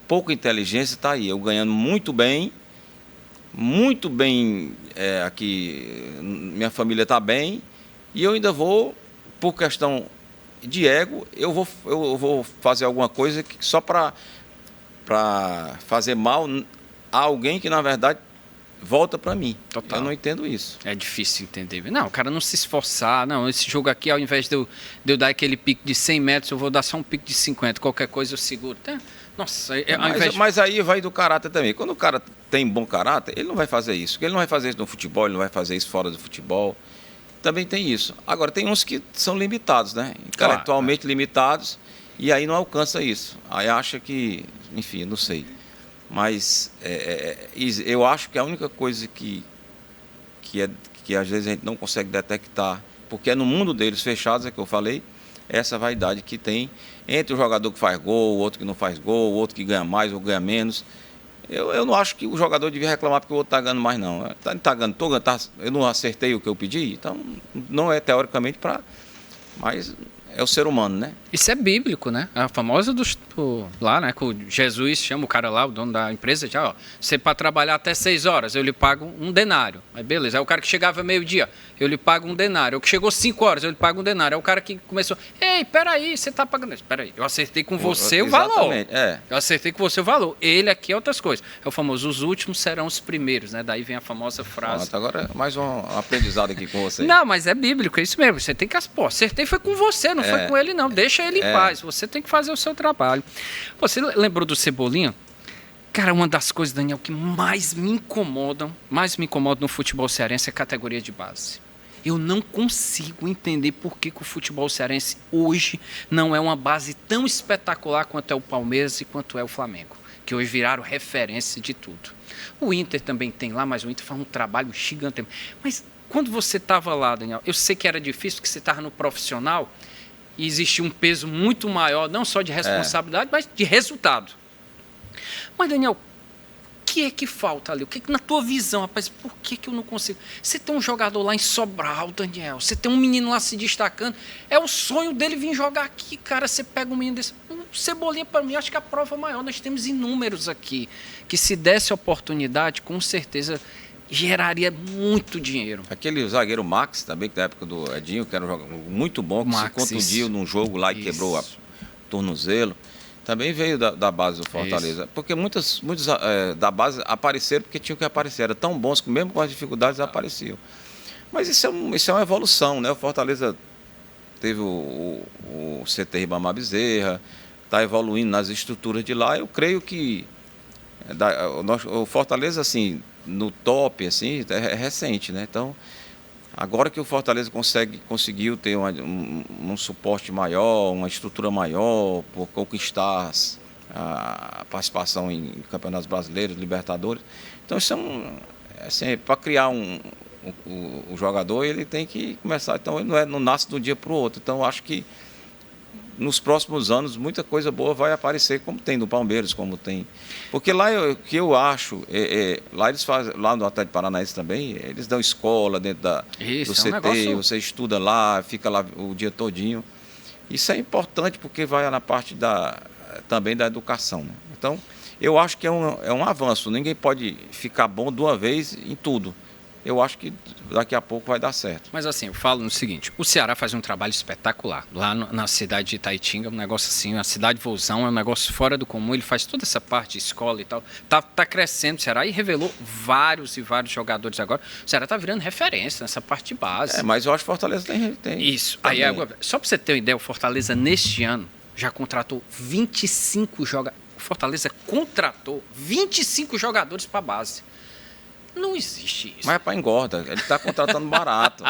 pouca inteligência está aí. Eu ganhando muito bem aqui, minha família está bem, e eu ainda vou, por questão de ego, eu vou fazer alguma coisa que só para fazer mal a alguém que, na verdade, volta para mim. Total. Eu não entendo isso. É difícil entender. Não, o cara não se esforçar. Não, esse jogo aqui, ao invés de eu dar aquele pique de 100 metros, eu vou dar só um pique de 50. Qualquer coisa eu seguro. Nossa, mas aí vai do caráter também. Quando o cara tem bom caráter, ele não vai fazer isso. Porque ele não vai fazer isso no futebol, ele não vai fazer isso fora do futebol. Também tem isso. Agora, tem uns que são limitados, né? Intelectualmente limitados, e aí não alcança isso. Aí acha que, enfim, não sei. Mas eu acho que a única coisa que às vezes a gente não consegue detectar, porque é no mundo deles fechados, é que eu falei, essa vaidade que tem entre o jogador que faz gol, o outro que não faz gol, o outro que ganha mais ou ganha menos. Eu não acho que o jogador devia reclamar porque o outro está ganhando mais, não. Eu não acertei o que eu pedi, então não é teoricamente para... Mas é o ser humano, né? Isso é bíblico, né? A famosa lá, né? Que Jesus chama o cara lá, o dono da empresa, já, ó, você para trabalhar até 6 horas, eu lhe pago um denário. Aí beleza. Aí o cara que chegava meio-dia, eu lhe pago um denário. O que chegou 5 horas, eu lhe pago um denário. Aí o cara que começou, ei, peraí, você tá pagando isso. Peraí, eu acertei com você o valor. Eu acertei com você o valor. Ele aqui é outras coisas. É o famoso, os últimos serão os primeiros, né? Daí vem a famosa frase. Pronto, agora mais um aprendizado aqui com você. Não, mas é bíblico, é isso mesmo. Você tem que... Pô, acertei foi com você, não foi com ele, não. Deixa ele em paz. Você tem que fazer o seu trabalho. Você lembrou do Cebolinha? Cara, uma das coisas, Daniel, que mais me incomodam no futebol cearense é a categoria de base. Eu não consigo entender por que o futebol cearense hoje não é uma base tão espetacular quanto é o Palmeiras e quanto é o Flamengo, que hoje viraram referência de tudo. O Inter também tem lá, mas o Inter faz um trabalho gigante. Mas quando você estava lá, Daniel, eu sei que era difícil, porque você estava no profissional e existia um peso muito maior, não só de responsabilidade, mas de resultado. Mas, Daniel, o que é que falta ali? O que na tua visão, rapaz, por que eu não consigo? Você tem um jogador lá em Sobral, Daniel, você tem um menino lá se destacando, é o sonho dele vir jogar aqui, cara, você pega um menino desse... Cebolinha, para mim, acho que é a prova maior, nós temos inúmeros aqui, que se desse oportunidade, com certeza... geraria muito dinheiro. Aquele zagueiro Max, também, que da época do Edinho, que era um jogador muito bom, que se contundiu num jogo lá e quebrou o tornozelo, também veio da base do Fortaleza. Isso. Porque muitos da base apareceram porque tinham que aparecer. Eram tão bons que mesmo com as dificuldades apareciam. Mas isso é uma evolução, né? O Fortaleza teve o CT Ribamar Bezerra, está evoluindo nas estruturas de lá. Eu creio que o Fortaleza, assim, no top, assim, é recente, né? Então, agora que o Fortaleza conseguiu ter um suporte maior, uma estrutura maior, por conquistar a participação em campeonatos brasileiros, Libertadores, então isso é para criar o jogador, ele tem que começar. Então, ele não nasce de um dia para o outro. Então, eu acho que nos próximos anos, muita coisa boa vai aparecer, como tem no Palmeiras, como tem. Porque lá, o que eu acho, lá eles fazem, lá no Atlético Paranaense também, eles dão escola dentro do CT, negócio... você estuda lá, fica lá o dia todinho. Isso é importante porque vai na parte também da educação, né? Então, eu acho que é um avanço. Ninguém pode ficar bom de uma vez em tudo. Eu acho que daqui a pouco vai dar certo. Mas assim, eu falo no seguinte, o Ceará faz um trabalho espetacular. Lá na cidade de Itaitinga, um negócio assim, a cidade Vouzão é um negócio fora do comum, ele faz toda essa parte de escola e tal. Tá crescendo o Ceará e revelou vários e vários jogadores agora. O Ceará tá virando referência nessa parte de base. Mas eu acho que o Fortaleza tem isso. Aí, só para você ter uma ideia, o Fortaleza neste ano já contratou 25 jogadores. O Fortaleza contratou 25 jogadores para a base. Não existe isso. Mas é para engorda. Ele está contratando barato.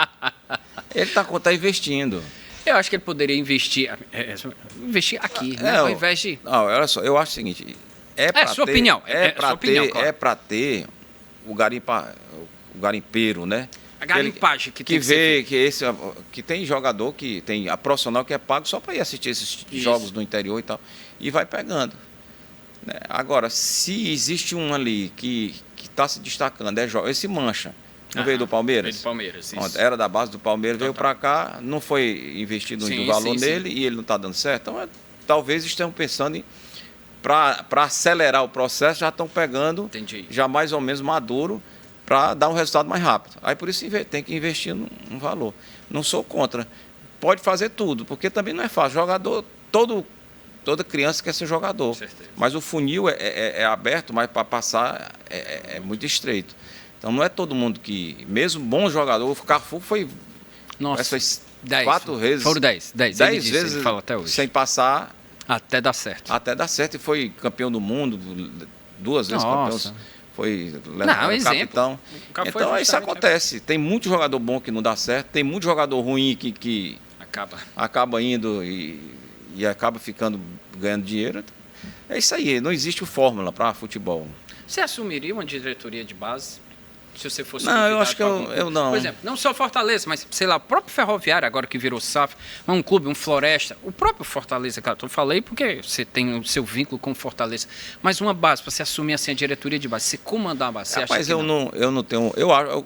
Ele está investindo. Eu acho que ele poderia investir aqui, né? Ao invés de... Não, olha só, eu acho o seguinte. Sua opinião. É para ter o garimpeiro, né? A garimpagem que tem que tem jogador que tem a profissional que é pago só para ir assistir esses jogos do interior e tal. E vai pegando. Agora, se existe um ali que está se destacando, esse Mancha, não veio do Palmeiras? Veio do Palmeiras, isso. Era da base do Palmeiras, veio para cá, não foi investido um valor nele e ele não está dando certo. Então, talvez estejam pensando em, para acelerar o processo, já estão pegando, já mais ou menos maduro, para dar um resultado mais rápido. Aí, por isso, tem que investir num valor. Não sou contra. Pode fazer tudo, porque também não é fácil. Jogador, toda criança quer ser jogador, mas o funil é aberto, mas para passar é muito estreito. Então não é todo mundo que, mesmo bom jogador, o Cafu foi 4 vezes. Foram 10 vezes ele fala até hoje. Sem passar. Até dar certo. Até dar certo e foi campeão do mundo, 2 vezes campeão. Foi capitão. Então isso acontece. Tem muito jogador bom que não dá certo, tem muito jogador ruim que acaba indo e acaba ganhando dinheiro. É isso aí, não existe fórmula para futebol. Você assumiria uma diretoria de base? Se você fosse Não, eu acho que eu não. Por exemplo, não só Fortaleza, mas, sei lá, o próprio Ferroviário, agora que virou SAF, um clube, um Floresta, o próprio Fortaleza, cara, eu falei porque você tem o seu vínculo com o Fortaleza, mas uma base, para você assumir assim a diretoria de base, você comandar a base, você acha mas eu não tenho,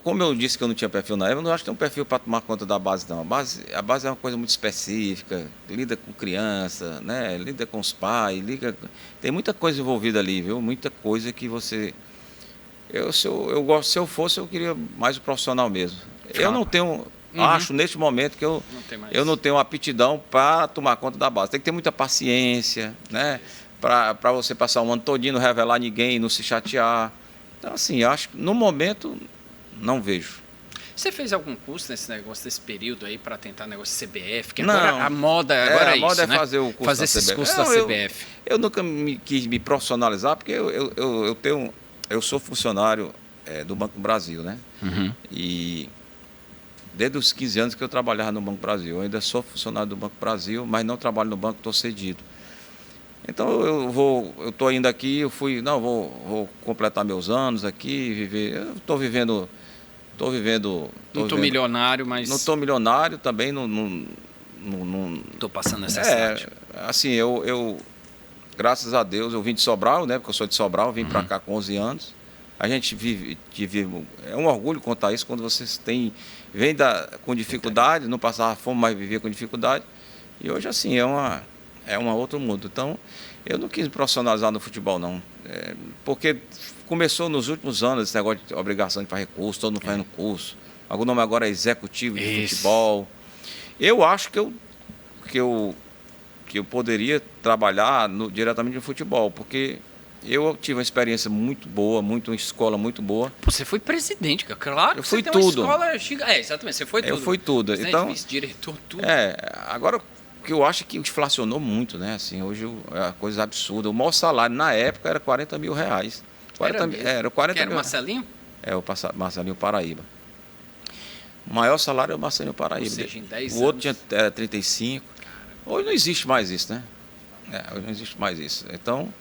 como eu disse que eu não tinha perfil na época, eu não acho que tem um perfil para tomar conta da base, não. A base é uma coisa muito específica, lida com criança, né? Lida com os pais, tem muita coisa envolvida ali, viu? Muita coisa que você... Se eu fosse, eu queria mais o profissional mesmo. Eu não tenho, acho neste momento que eu não tenho aptidão para tomar conta da base. Tem que ter muita paciência, né? Para você passar um ano todinho, não revelar ninguém, não se chatear. Então, assim, acho que no momento não vejo. Você fez algum curso nesse negócio, desse período aí, para tentar negócio CBF? Que não, agora a moda agora é isso, né? Fazer o curso fazer esses cursos da CBF. Eu nunca quis me profissionalizar, porque eu sou funcionário do Banco do Brasil, né? E desde os 15 anos que eu trabalhava no Banco do Brasil. Eu ainda sou funcionário do Banco do Brasil, mas não trabalho no banco, estou cedido. Então eu estou indo aqui, vou completar meus anos aqui, viver. Eu estou vivendo. Não estou milionário, mas. Não estou milionário também, não. Estou passando necessidade. Assim, graças a Deus, eu vim de Sobral, né? Porque eu sou de Sobral, vim para cá com 11 anos. A gente vive, é um orgulho contar isso quando vocês vem com dificuldade, não passava fome, mas vivia com dificuldade. E hoje, assim, é um outro mundo. Então, eu não quis me profissionalizar no futebol, não. Porque começou nos últimos anos esse negócio de obrigação de fazer curso, todo mundo fazendo curso. O nome agora é executivo de futebol. Eu acho que eu poderia trabalhar diretamente no futebol, porque eu tive uma experiência muito boa, uma escola muito boa. Você foi presidente, cara. Claro. Eu fui tudo. Uma escola exatamente. Você foi tudo. Eu fui tudo. Então, vice-diretor, tudo. Agora o que eu acho é que inflacionou muito, né? Assim, hoje é uma coisa absurda. O maior salário na época era R$40 mil. Era 40 mil. Era o Marcelinho? O Marcelinho Paraíba. O maior salário é o Marcelinho Paraíba. Ou seja, em 10 anos. O outro tinha 35. Hoje não existe mais isso, né? Hoje não existe mais isso. Então,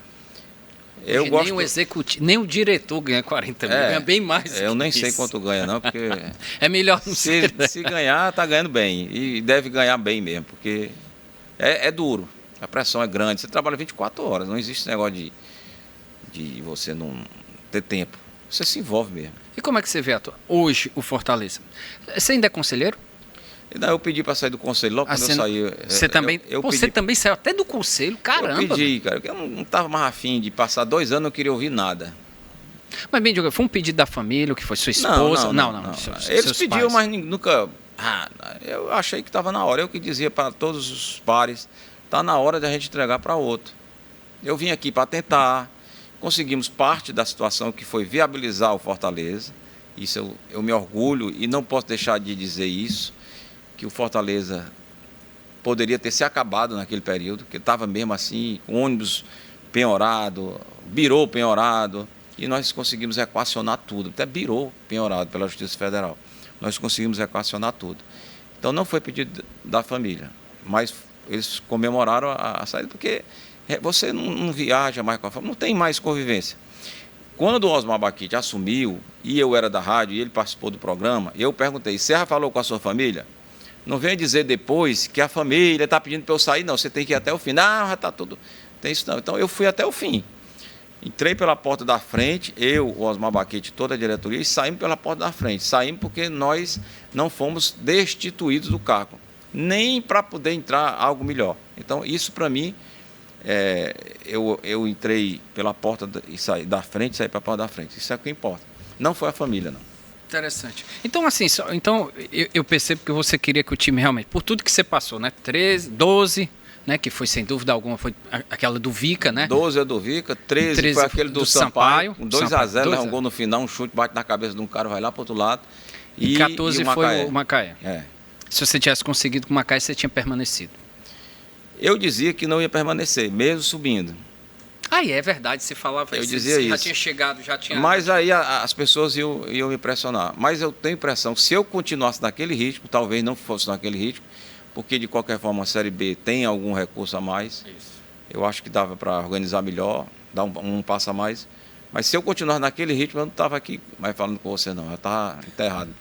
Eu Hoje gosto. nem o executivo, nem o diretor ganha 40 mil, ganha bem mais. Eu que nem sei isso. quanto ganha, não, porque É melhor não ser. se ganhar, tá ganhando bem. E deve ganhar bem mesmo, porque é duro. A pressão é grande. Você trabalha 24 horas, não existe esse negócio de você não ter tempo. Você se envolve mesmo. E como é que você vê hoje o Fortaleza? Você ainda é conselheiro? E daí eu pedi para sair do conselho logo quando eu saí. Você também, pedi, você também saiu até do conselho, caramba. Eu pedi, cara, porque eu não estava mais afim de passar 2 anos, não queria ouvir nada. Mas bem, Diogo, foi um pedido da família, o que foi sua esposa? Não. Eles pediam, mas nunca. Eu achei que estava na hora. Eu que dizia para todos os pares, está na hora de a gente entregar para outro. Eu vim aqui para tentar. Conseguimos parte da situação que foi viabilizar o Fortaleza. Isso eu me orgulho e não posso deixar de dizer isso, que o Fortaleza poderia ter se acabado naquele período, que estava mesmo assim, com ônibus penhorado, birô penhorado, e nós conseguimos equacionar tudo, até birô penhorado pela Justiça Federal. Nós conseguimos equacionar tudo. Então não foi pedido da família, mas eles comemoraram a saída, porque você não viaja mais com a família, não tem mais convivência. Quando o Osmar Baquite assumiu, e eu era da rádio, e ele participou do programa, eu perguntei, Serra falou com a sua família? Não venha dizer depois que a família está pedindo para eu sair, não, você tem que ir até o fim. Não, já está tudo, tem isso não. Então eu fui até o fim. Entrei pela porta da frente, eu, o Osmar Baquite, toda a diretoria, e saímos pela porta da frente. Saímos porque nós não fomos destituídos do cargo, nem para poder entrar algo melhor. Então isso para mim, eu entrei pela porta e saí da frente, saí para a porta da frente. Isso é o que importa. Não foi a família, não. Interessante. Então, assim, eu percebo que você queria que o time realmente, por tudo que você passou, né? 13, 12, né? Que foi sem dúvida alguma, foi aquela do Vica, né? 12 é do Vica, 13 foi aquele do Sampaio, com 2-0, um gol no final, um chute, bate na cabeça de um cara, vai lá para o outro lado. E 14 foi o Macaé. É. Se você tivesse conseguido com o Macaé, você tinha permanecido. Eu dizia que não ia permanecer, mesmo subindo. É verdade, você falava eu isso. dizia Você isso. Já tinha chegado, já tinha... Mas aí as pessoas iam me pressionar. Mas eu tenho impressão que se eu continuasse naquele ritmo, talvez não fosse naquele ritmo, porque de qualquer forma a Série B tem algum recurso a mais. Isso. Eu acho que dava para organizar melhor, dar um passo a mais. Mas se eu continuasse naquele ritmo, eu não estava aqui mais falando com você, não. Eu estava enterrado,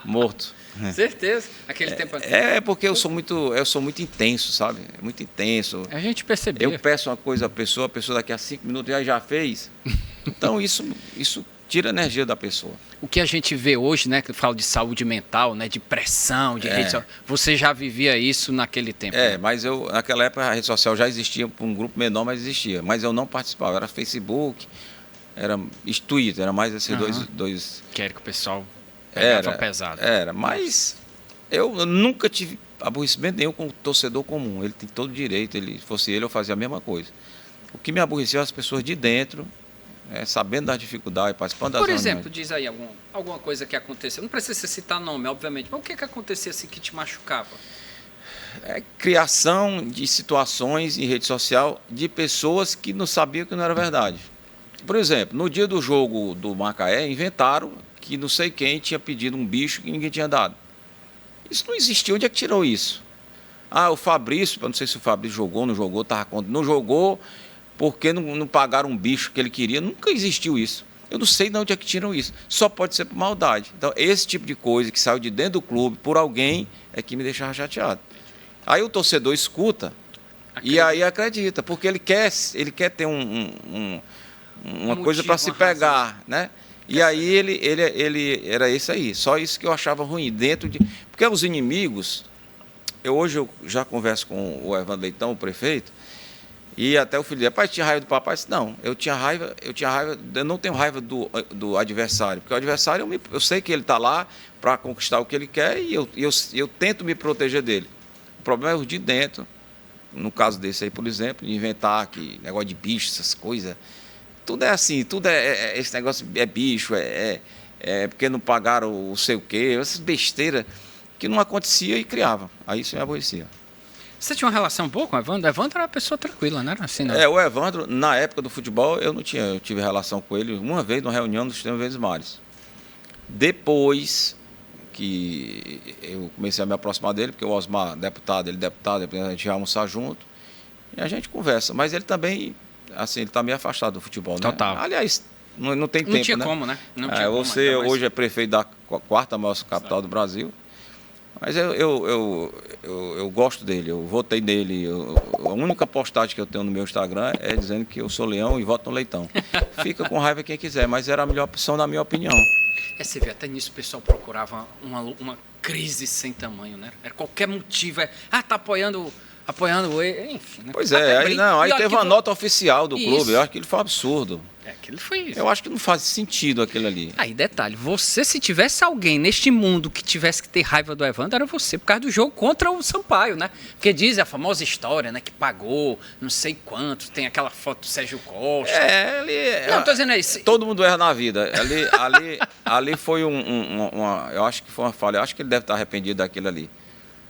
morto. Certeza. Aquele tempo... Porque eu sou muito intenso, sabe? Muito intenso. A gente percebeu. Eu peço uma coisa à pessoa, a pessoa daqui a 5 minutos já fez. Então isso tira a energia da pessoa. O que a gente vê hoje, né, que eu falo de saúde mental, né, de pressão, de rede social, você já vivia isso naquele tempo? Né? Mas naquela época a rede social já existia, para um grupo menor, mas existia. Mas eu não participava, era Facebook, era Twitter, era mais esses dois... Que era que o pessoal pegava pesado. Mas eu nunca tive aborrecimento nenhum com o torcedor comum. Ele tem todo o direito, fosse ele, eu fazia a mesma coisa. O que me aborrecia as pessoas de dentro, sabendo das dificuldades, participando das reuniões. Por exemplo, diz aí alguma coisa que aconteceu. Não precisa citar nome, obviamente, mas o que acontecia assim que te machucava? Criação de situações em rede social de pessoas que não sabiam que não era verdade. Por exemplo, no dia do jogo do Macaé, inventaram que não sei quem tinha pedido um bicho que ninguém tinha dado. Isso não existia. Onde é que tirou isso? O Fabrício, não sei se o Fabrício jogou, não jogou, estava contra. Não jogou porque não pagaram um bicho que ele queria. Nunca existiu isso. Eu não sei de onde é que tiram isso. Só pode ser por maldade. Então, esse tipo de coisa que saiu de dentro do clube por alguém é que me deixava chateado. Aí o torcedor escuta e aí acredita, porque ele quer ter uma coisa para se pegar, né? E aí ele era isso aí, só isso que eu achava ruim, porque os inimigos, hoje eu já converso com o Evandro Leitão, o prefeito, e até o filho dele, pai, tinha raiva do papai? Eu disse, não, eu não tenho raiva do adversário, porque o adversário, eu sei que ele está lá para conquistar o que ele quer e eu tento me proteger dele. O problema é os de dentro, no caso desse aí, por exemplo, de inventar negócio de bicho, essas coisas. Tudo é assim, esse negócio é bicho, porque não pagaram o sei o quê, essas besteiras que não acontecia e criava. Aí isso me aborrecia. Você tinha uma relação boa com o Evandro? O Evandro era uma pessoa tranquila, não era assim, não? O Evandro, na época do futebol, eu tive relação com ele uma vez numa reunião do Sistema Verdes Mares. Depois que eu comecei a me aproximar dele, porque o Osmar, deputado, a gente ia almoçar junto, e a gente conversa. Mas ele também assim, ele está meio afastado do futebol, né? Total. Aliás, não tem tempo, Não tinha né? como, né? Não tinha como, você ainda mais. hoje é prefeito da quarta maior capital do Brasil, mas eu gosto dele, eu votei nele. A única postagem que eu tenho no meu Instagram é dizendo que eu sou leão e voto no leitão. Fica com raiva quem quiser, mas era a melhor opção na minha opinião. Você vê, até nisso o pessoal procurava uma crise sem tamanho, né? Era qualquer motivo. Tá apoiando ele, enfim. Né? Pois é, aí teve uma nota oficial do clube, eu acho que ele foi um absurdo. Aquilo foi isso. Eu acho que não faz sentido aquilo ali. Aí, detalhe, se tivesse alguém neste mundo que tivesse que ter raiva do Evandro, era você, por causa do jogo contra o Sampaio, né? Porque diz a famosa história, né? Que pagou não sei quanto, tem aquela foto do Sérgio Costa. Não, tô dizendo isso. Todo mundo erra na vida. Ali foi eu acho que foi uma falha. Eu acho que ele deve estar arrependido daquilo ali.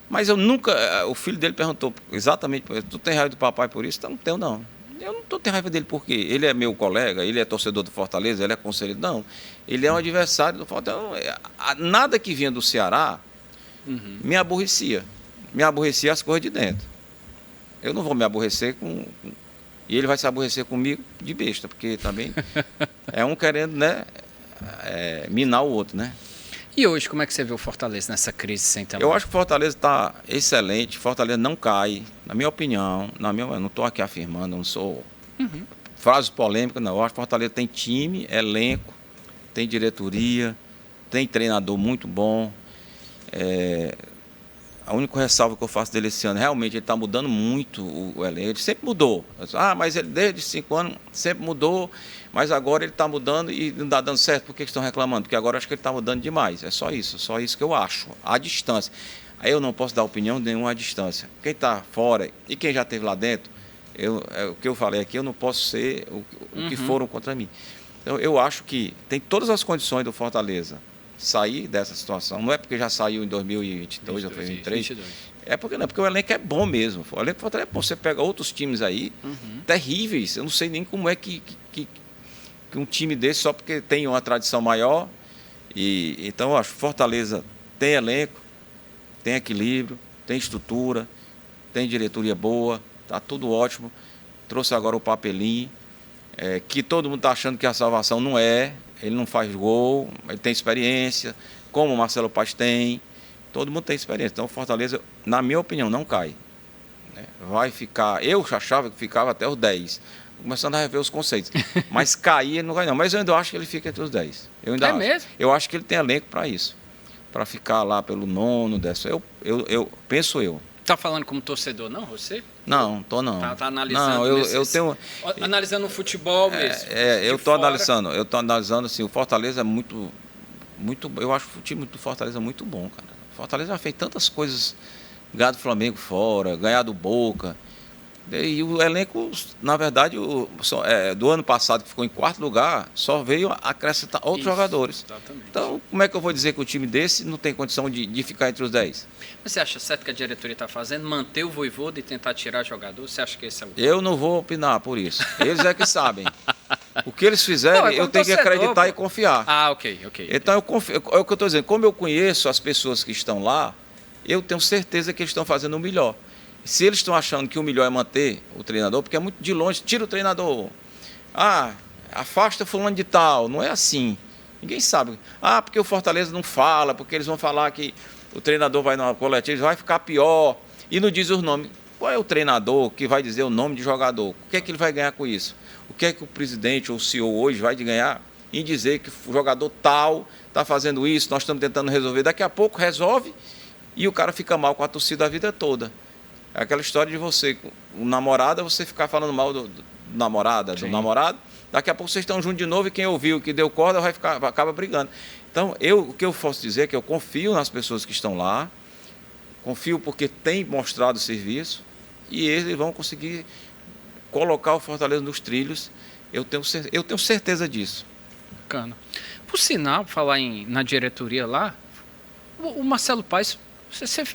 Mas eu nunca... O filho dele perguntou exatamente, tu tem raiva do papai por isso? Então, não tenho, não. Eu não estou tendo raiva dele porque ele é meu colega, ele é torcedor do Fortaleza, ele é conselheiro. Não, ele é um adversário do Fortaleza. Nada que vinha do Ceará me aborrecia. Me aborrecia as coisas de dentro. Eu não vou me aborrecer com... E ele vai se aborrecer comigo de besta, porque também é um querendo, né, minar o outro, né? E hoje, como é que você vê o Fortaleza nessa crise sem tamanho? Eu acho que o Fortaleza está excelente, Fortaleza não cai, na minha opinião, eu não estou aqui afirmando, eu não sou frase polêmica, não. Eu acho que o Fortaleza tem time, elenco, tem diretoria, tem treinador muito bom. A única ressalva que eu faço dele esse ano, realmente ele está mudando muito o elenco, ele sempre mudou. Mas ele desde 5 anos sempre mudou, mas agora ele está mudando e não está dando certo. Por que estão reclamando? Porque agora eu acho que ele está mudando demais. É só isso que eu acho, à distância. Aí eu não posso dar opinião nenhuma à distância. Quem está fora e quem já esteve lá dentro, o que eu falei aqui, eu não posso ser o que foram contra mim. Então eu acho que tem todas as condições do Fortaleza sair dessa situação. Não é porque já saiu em 2022 ou 2023. É porque não, é porque o elenco é bom mesmo. O elenco do Fortaleza é bom. Você pega outros times aí, terríveis. Eu não sei nem como é que um time desse, só porque tem uma tradição maior. Então, eu acho que Fortaleza tem elenco, tem equilíbrio, tem estrutura, tem diretoria boa, está tudo ótimo. Trouxe agora o Papelinho, que todo mundo está achando que a salvação não é. Ele não faz gol, ele tem experiência, como o Marcelo Paz tem, todo mundo tem experiência. Então o Fortaleza, na minha opinião, não cai. Vai ficar, eu achava que ficava até os 10, começando a rever os conceitos. Mas cair ele não vai não, mas eu ainda acho que ele fica entre os 10. Eu ainda acho. Mesmo? Eu acho que ele tem elenco para isso, para ficar lá pelo 9º, 10º, penso eu. Tá falando como torcedor, não, você? Não, tô não. Tá analisando. Não, eu tenho. Analisando o futebol mesmo. Eu tô analisando assim, o Fortaleza é muito. Eu acho o time do Fortaleza muito bom, cara. O Fortaleza já fez tantas coisas, ganhar do Flamengo fora, ganhar do Boca. E o elenco, na verdade, do ano passado, que ficou em 4º lugar, só veio acrescentar outros jogadores. Exatamente. Então, como é que eu vou dizer que o time desse não tem condição de ficar entre os 10? Mas você acha certo que a diretoria está fazendo? Manter o Vojvoda e tentar tirar jogador? Você acha que esse é o... Eu não vou opinar por isso. Eles é que sabem. O que eles fizerem, eu tenho que acreditar e confiar. Ok. Então, eu confio, é o que eu estou dizendo. Como eu conheço as pessoas que estão lá, eu tenho certeza que eles estão fazendo o melhor. Se eles estão achando que o melhor é manter o treinador, porque é muito de longe, tira o treinador. Afasta fulano de tal. Não é assim. Ninguém sabe. Porque o Fortaleza não fala, porque eles vão falar que o treinador vai na coletiva, vai ficar pior. E não diz os nomes. Qual é o treinador que vai dizer o nome de jogador? O que é que ele vai ganhar com isso? O que é que o presidente ou o CEO hoje vai ganhar em dizer que o jogador tal está fazendo isso, nós estamos tentando resolver. Daqui a pouco resolve e o cara fica mal com a torcida a vida toda. É aquela história de você, o namorado, você ficar falando mal do namorada, do namorado. Daqui a pouco vocês estão juntos de novo e quem ouviu que deu corda acaba brigando. Então, o que eu posso dizer é que eu confio nas pessoas que estão lá, confio porque tem mostrado serviço e eles vão conseguir colocar o Fortaleza nos trilhos. Eu tenho certeza disso. Bacana. Por sinal, falar na diretoria lá, o Marcelo Paes...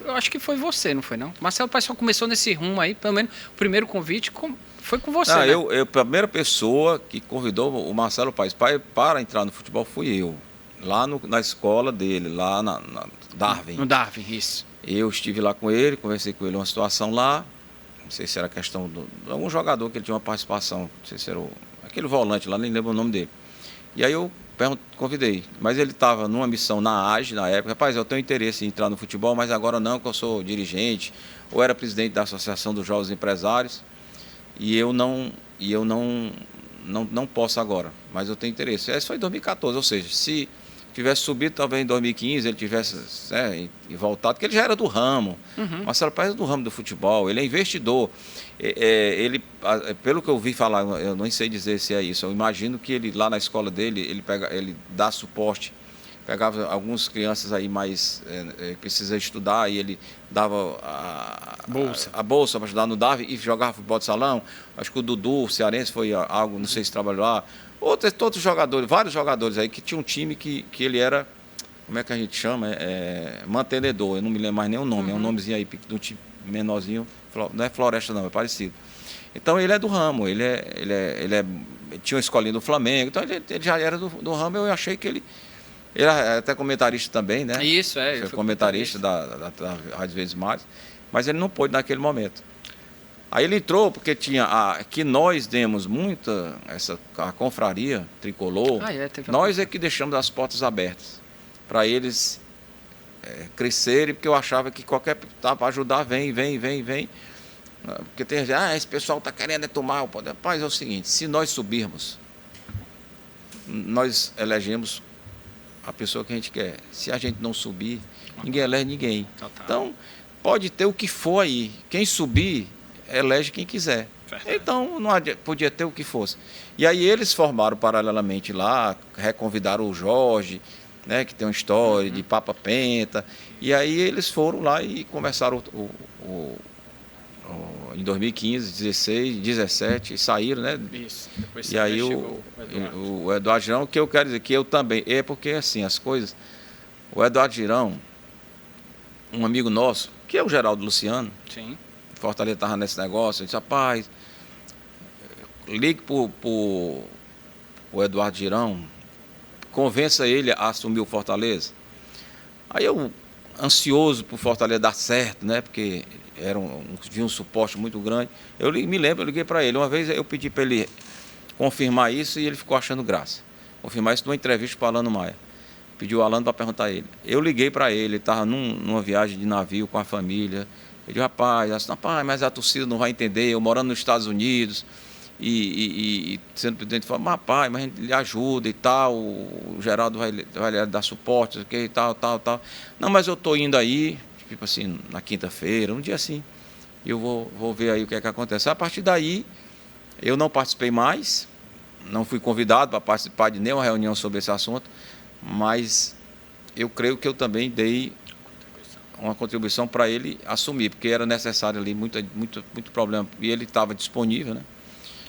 eu acho que foi você, não foi não? Marcelo Paes só começou nesse rumo aí, pelo menos o primeiro convite foi com você, né? A primeira pessoa que convidou o Marcelo Paes para entrar no futebol fui eu. Lá na escola dele, lá na Darwin. No Darwin, isso. Eu estive lá com ele, conversei com ele uma situação lá, sei se era questão de algum jogador que ele tinha uma participação, não sei se era aquele volante lá, nem lembro o nome dele. E aí eu convidei, mas ele estava numa missão na AGE na época. Rapaz, eu tenho interesse em entrar no futebol, mas agora não, que eu sou dirigente, ou era presidente da Associação dos Jovens Empresários, e eu não posso agora, mas eu tenho interesse. Isso foi em 2014, ou seja, se tivesse subido talvez em 2015, ele tivesse voltado, porque ele já era do ramo. Marcelo Paes é do ramo do futebol, ele é investidor. Ele, pelo que eu vi falar, eu não sei dizer se é isso, eu imagino que ele lá na escola dele, ele dá suporte, pegava algumas crianças aí mais precisa estudar e ele dava a bolsa para estudar, não dava, e jogava futebol de salão. Acho que o Dudu, o cearense, foi algo, não sei se trabalhou lá. Outros jogadores, vários jogadores aí que tinha um time que ele era, como é que a gente chama? Mantenedor, eu não me lembro mais nem o nome, é um nomezinho aí, de um time menorzinho, não é Floresta não, é parecido. Então ele é do ramo, ele tinha uma escolinha do Flamengo, então ele já era do ramo. Eu achei que ele era até comentarista também, né? Isso, foi comentarista da Rádio Verdes Mares, mas ele não pôde naquele momento. Aí ele entrou porque que nós demos muita, a confraria tricolor, nós é que deixamos as portas abertas para eles crescerem, porque eu achava que qualquer para ajudar, vem. Porque tem gente, esse pessoal está querendo tomar o poder. Rapaz, é o seguinte, se nós subirmos, nós elegemos a pessoa que a gente quer. Se a gente não subir, ninguém elege ninguém. Total. Então, pode ter o que for aí. Quem subir, elege quem quiser. Verdade. Então, não podia ter o que fosse. E aí eles formaram paralelamente lá, reconvidaram o Jorge, né, que tem uma história de Papa Penta. E aí eles foram lá e começaram em 2015, 16, 17, e saíram, né? Isso. Depois e aí o Eduardo Girão, que eu quero dizer que eu também, porque assim, as coisas, o Eduardo Girão, um amigo nosso, que é o Geraldo Luciano, sim, Fortaleza estava nesse negócio, eu disse, rapaz, ligue para o Eduardo Girão, convença ele a assumir o Fortaleza. Aí eu, ansioso por Fortaleza dar certo, né? Porque havia um suporte muito grande. Eu liguei para ele. Uma vez eu pedi para ele confirmar isso e ele ficou achando graça. Confirmar isso numa entrevista para o Alano Maia. Pediu o Alano para perguntar a ele. Eu liguei para ele estava numa viagem de navio com a família. Ele disse, rapaz, mas a torcida não vai entender, eu morando nos Estados Unidos e sendo presidente, falou, rapaz, mas ele ajuda e tal, o Geraldo vai dar suporte, e tal. Não, mas eu estou indo aí, tipo assim, na quinta-feira, um dia assim, e eu vou ver aí o que é que acontece. A partir daí, eu não participei mais, não fui convidado para participar de nenhuma reunião sobre esse assunto, mas eu creio que eu também dei uma contribuição para ele assumir, porque era necessário ali muito problema, e ele estava disponível, né?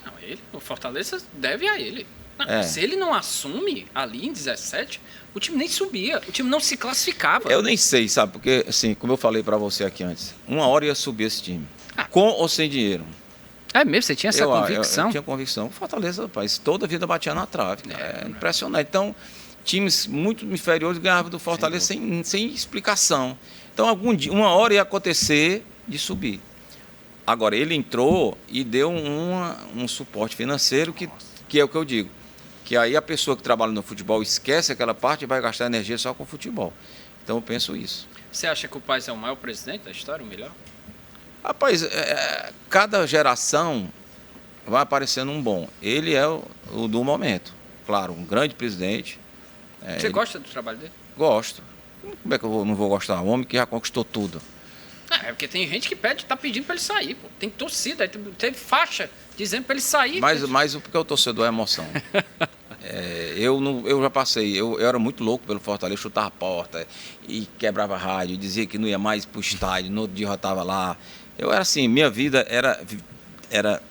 Não, o Fortaleza deve a ele. Não, se ele não assume ali em 17, o time nem subia, o time não se classificava. Eu nem sei, sabe, porque assim, como eu falei para você aqui antes, uma hora ia subir esse time, com ou sem dinheiro. É mesmo? Você tinha essa convicção? Eu tinha convicção. O Fortaleza, rapaz, toda a vida batia na trave. É impressionante. Então, times muito inferiores ganhavam do Fortaleza sem explicação. Então, uma hora ia acontecer de subir. Agora, ele entrou e deu um suporte financeiro que é o que eu digo. Que aí a pessoa que trabalha no futebol esquece aquela parte e vai gastar energia só com o futebol. Então, eu penso isso. Você acha que o Paes é o maior presidente da história, o melhor? Rapaz, cada geração vai aparecendo um bom. Ele é o do momento. Claro, um grande presidente. Você gosta do trabalho dele? Gosto. Como é que eu não vou gostar? Um homem que já conquistou tudo. É porque tem gente que tá pedindo para ele sair. Pô. Tem torcida, teve faixa dizendo para ele sair. Mas porque o torcedor é emoção. Eu já passei, eu era muito louco pelo Fortaleza, chutava a porta e quebrava a rádio, dizia que não ia mais para o estádio, no outro dia eu estava lá. Eu era assim, minha vida era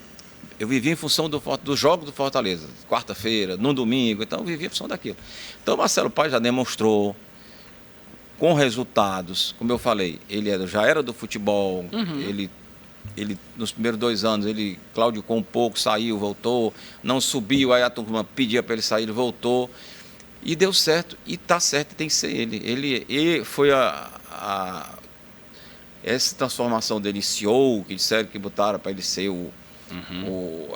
eu vivia em função do jogo do Fortaleza, quarta-feira, no domingo, então eu vivia em função daquilo. Então o Marcelo Paes já demonstrou, com resultados, como eu falei, ele já era do futebol, ele nos primeiros 2 anos, ele claudicou um pouco, saiu, voltou, não subiu, aí a turma pedia para ele sair, ele voltou, e deu certo, e está certo, tem que ser ele. Ele foi essa transformação dele em CEO, que disseram que botaram para ele ser o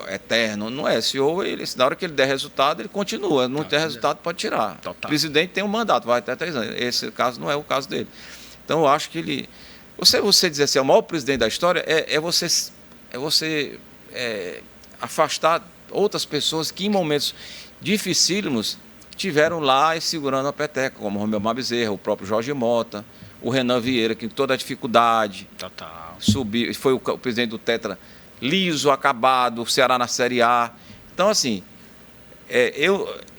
eterno, não é. CEO, na hora que ele der resultado, ele continua. Não tem resultado, pode tirar. Total. O presidente tem um mandato, vai até 3 anos. Esse caso não é o caso dele. Então, eu acho que ele... Você dizer assim, é o maior presidente da história, é você afastar outras pessoas que, em momentos dificílimos, tiveram lá segurando a peteca, como o Romeu Bezerra, o próprio Jorge Mota, o Renan Vieira, que com toda a dificuldade subiu, foi o presidente do Tetra liso, acabado, o Ceará na Série A. Então, assim,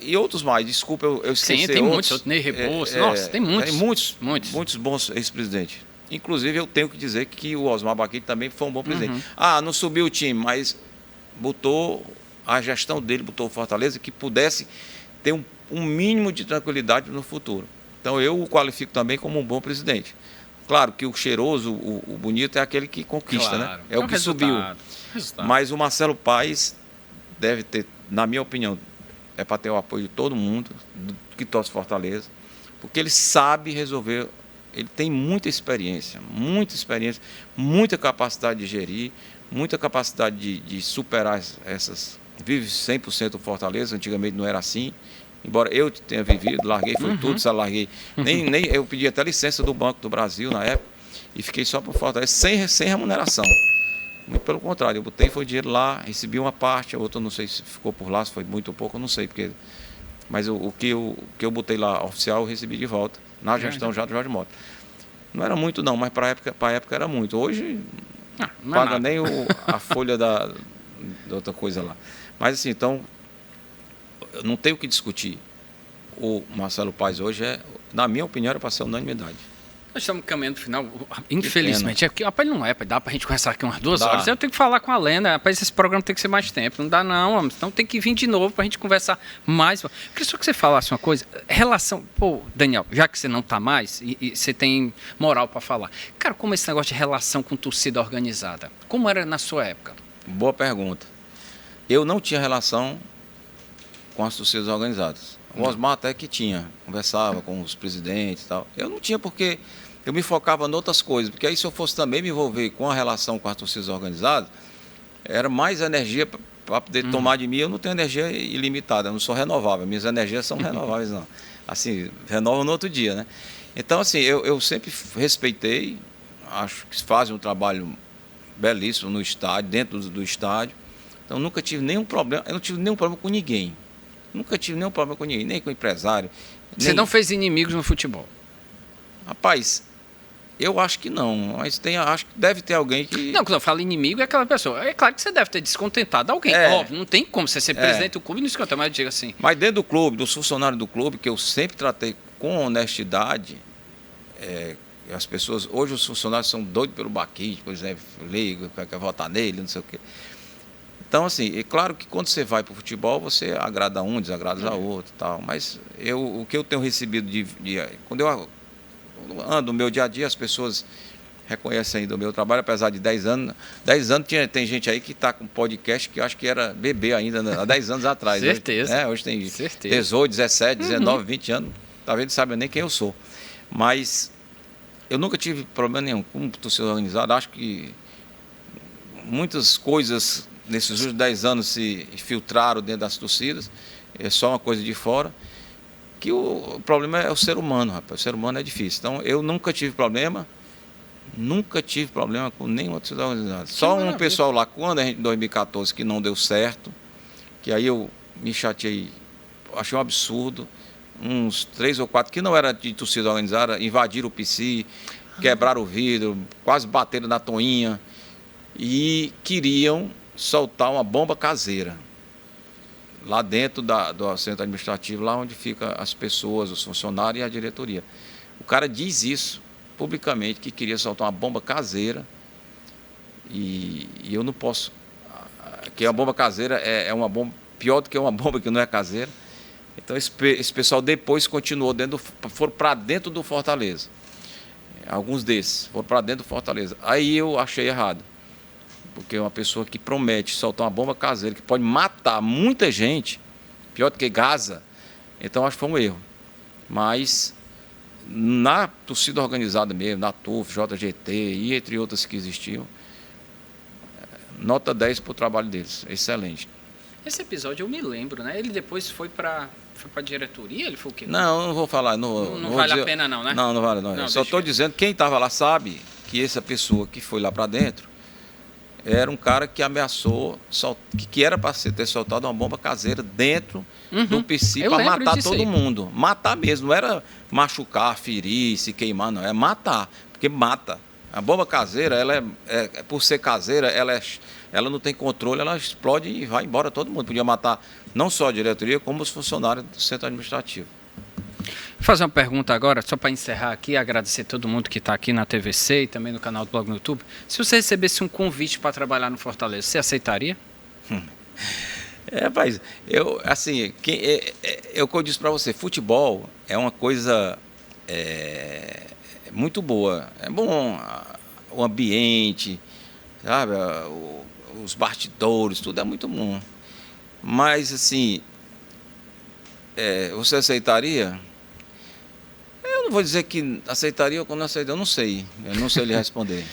e outros mais, desculpa eu esqueci. Sim, tem muitos, Ney Rebouças, nossa, tem muitos. Tem muitos bons ex-presidentes. Inclusive, eu tenho que dizer que o Osmar Baquite também foi um bom presidente. Não subiu o time, mas botou a gestão dele, botou o Fortaleza, que pudesse ter um mínimo de tranquilidade no futuro. Então, eu o qualifico também como um bom presidente. Claro que o cheiroso, o bonito, é aquele que conquista, claro, né? É o que subiu. Mas o Marcelo Paes deve ter, na minha opinião, é para ter o apoio de todo mundo que torce Fortaleza, porque ele sabe resolver, ele tem muita experiência, muita capacidade de gerir, muita capacidade de superar essas... Vive 100% o Fortaleza, antigamente não era assim. Embora eu tenha vivido, larguei, foi tudo, só larguei. Nem eu pedi até licença do Banco do Brasil na época e fiquei só por Fortaleza, sem remuneração. Muito pelo contrário, eu botei, foi dinheiro lá, recebi uma parte, a outra não sei se ficou por lá, se foi muito ou pouco, eu não sei, mas o que eu botei lá oficial eu recebi de volta, na gestão já do Jorge Mota. Não era muito não, mas para a época era muito. Hoje não paga nem a folha da outra coisa lá. Mas assim, então, eu não tenho o que discutir. O Marcelo Paes hoje na minha opinião, era para ser unanimidade. Nós estamos caminhando no final, infelizmente. Rapaz, não dá para a gente conversar aqui umas 2 horas. Eu tenho que falar com a Lena, rapaz, esse programa tem que ser mais tempo. Não dá não, então tem que vir de novo para a gente conversar mais. Eu queria só que você falasse uma coisa, relação... Pô, Daniel, já que você não está mais e você tem moral para falar. Cara, como esse negócio de relação com torcida organizada? Como era na sua época? Boa pergunta. Eu não tinha relação com as torcidas organizadas. O Osmar até que tinha, conversava com os presidentes e tal. Eu não tinha porque eu me focava em outras coisas, porque aí se eu fosse também me envolver com a relação com as torcidas organizadas, era mais energia para poder tomar de mim. Eu não tenho energia ilimitada, eu não sou renovável, minhas energias são renováveis não. Assim, renovam no outro dia, né? Então, assim, eu sempre respeitei, acho que fazem um trabalho belíssimo no estádio, dentro do estádio. Então, nunca tive nenhum problema, eu não tive nenhum problema com ninguém. Nunca tive nenhum problema com ninguém, nem com empresário. Você não fez inimigos no futebol? Rapaz, eu acho que não, mas acho que deve ter alguém que... Não, quando eu falo inimigo é aquela pessoa. É claro que você deve ter descontentado alguém. Óbvio, não tem como você ser presidente do clube e não descontar, mas eu digo assim... Mas dentro do clube, dos funcionários do clube, que eu sempre tratei com honestidade, as pessoas... Hoje os funcionários são doidos pelo Baquite, por exemplo, liga, quer votar nele, não sei o quê. Então, assim, é claro que quando você vai para o futebol, você agrada um, desagrada a outro e tal. Mas o que eu tenho recebido quando eu ando no meu dia a dia, as pessoas reconhecem ainda o meu trabalho, apesar de 10 anos. 10 anos tem gente aí que está com podcast que eu acho que era bebê ainda, há 10 anos atrás. Certeza. Hoje tem 18, 17, 19, 20 anos. Talvez não saibam nem quem eu sou. Mas eu nunca tive problema nenhum com torcida organizada. Acho que muitas coisas... Nesses últimos 10 anos se filtraram dentro das torcidas, é só uma coisa de fora, que o problema é o ser humano, rapaz. O ser humano é difícil. Então, eu nunca tive problema com nenhuma torcida organizada. Só um pessoal lá, quando a gente, em 2014, que não deu certo, que aí eu me chateei, achei um absurdo, uns 3 ou 4 que não era de torcida organizada, invadiram o PC, quebraram o vidro, quase bateram na toinha e queriam soltar uma bomba caseira lá dentro do centro administrativo, lá onde ficam as pessoas, os funcionários e a diretoria. O cara diz isso publicamente, que queria soltar uma bomba caseira e eu não posso, que a bomba caseira é uma bomba pior do que uma bomba que não é caseira. Então esse pessoal depois continuou foram para dentro do Fortaleza, alguns desses foram para dentro do Fortaleza. Aí eu achei errado, porque é uma pessoa que promete soltar uma bomba caseira que pode matar muita gente, pior do que Gaza, então acho que foi um erro. Mas na torcida organizada mesmo, na TUF, JGT e entre outras que existiam, nota 10 para o trabalho deles, excelente. Esse episódio eu me lembro, né? Ele depois foi para a diretoria? Ele foi o quê? Não vou falar. Não vou vale dizer, a pena não, né? Não vale não. Eu só estou dizendo, quem estava lá sabe que essa pessoa que foi lá para dentro era um cara que ameaçou, que era para ter soltado uma bomba caseira dentro do PC para matar todo mundo. Matar mesmo, não era machucar, ferir, se queimar, não. É matar, porque mata. A bomba caseira, por ser caseira, ela não tem controle, ela explode e vai embora todo mundo. Podia matar não só a diretoria, como os funcionários do centro administrativo. Vou fazer uma pergunta agora, só para encerrar aqui, agradecer todo mundo que está aqui na TVC e também no canal do Blog no YouTube. Se você recebesse um convite para trabalhar no Fortaleza, você aceitaria? Rapaz, o que eu disse para você, futebol é uma coisa muito boa. É bom o ambiente, sabe? Os bastidores, tudo é muito bom. Mas, assim, você aceitaria? Eu não vou dizer que aceitaria ou que não aceitaria, eu não sei. Eu não sei lhe responder.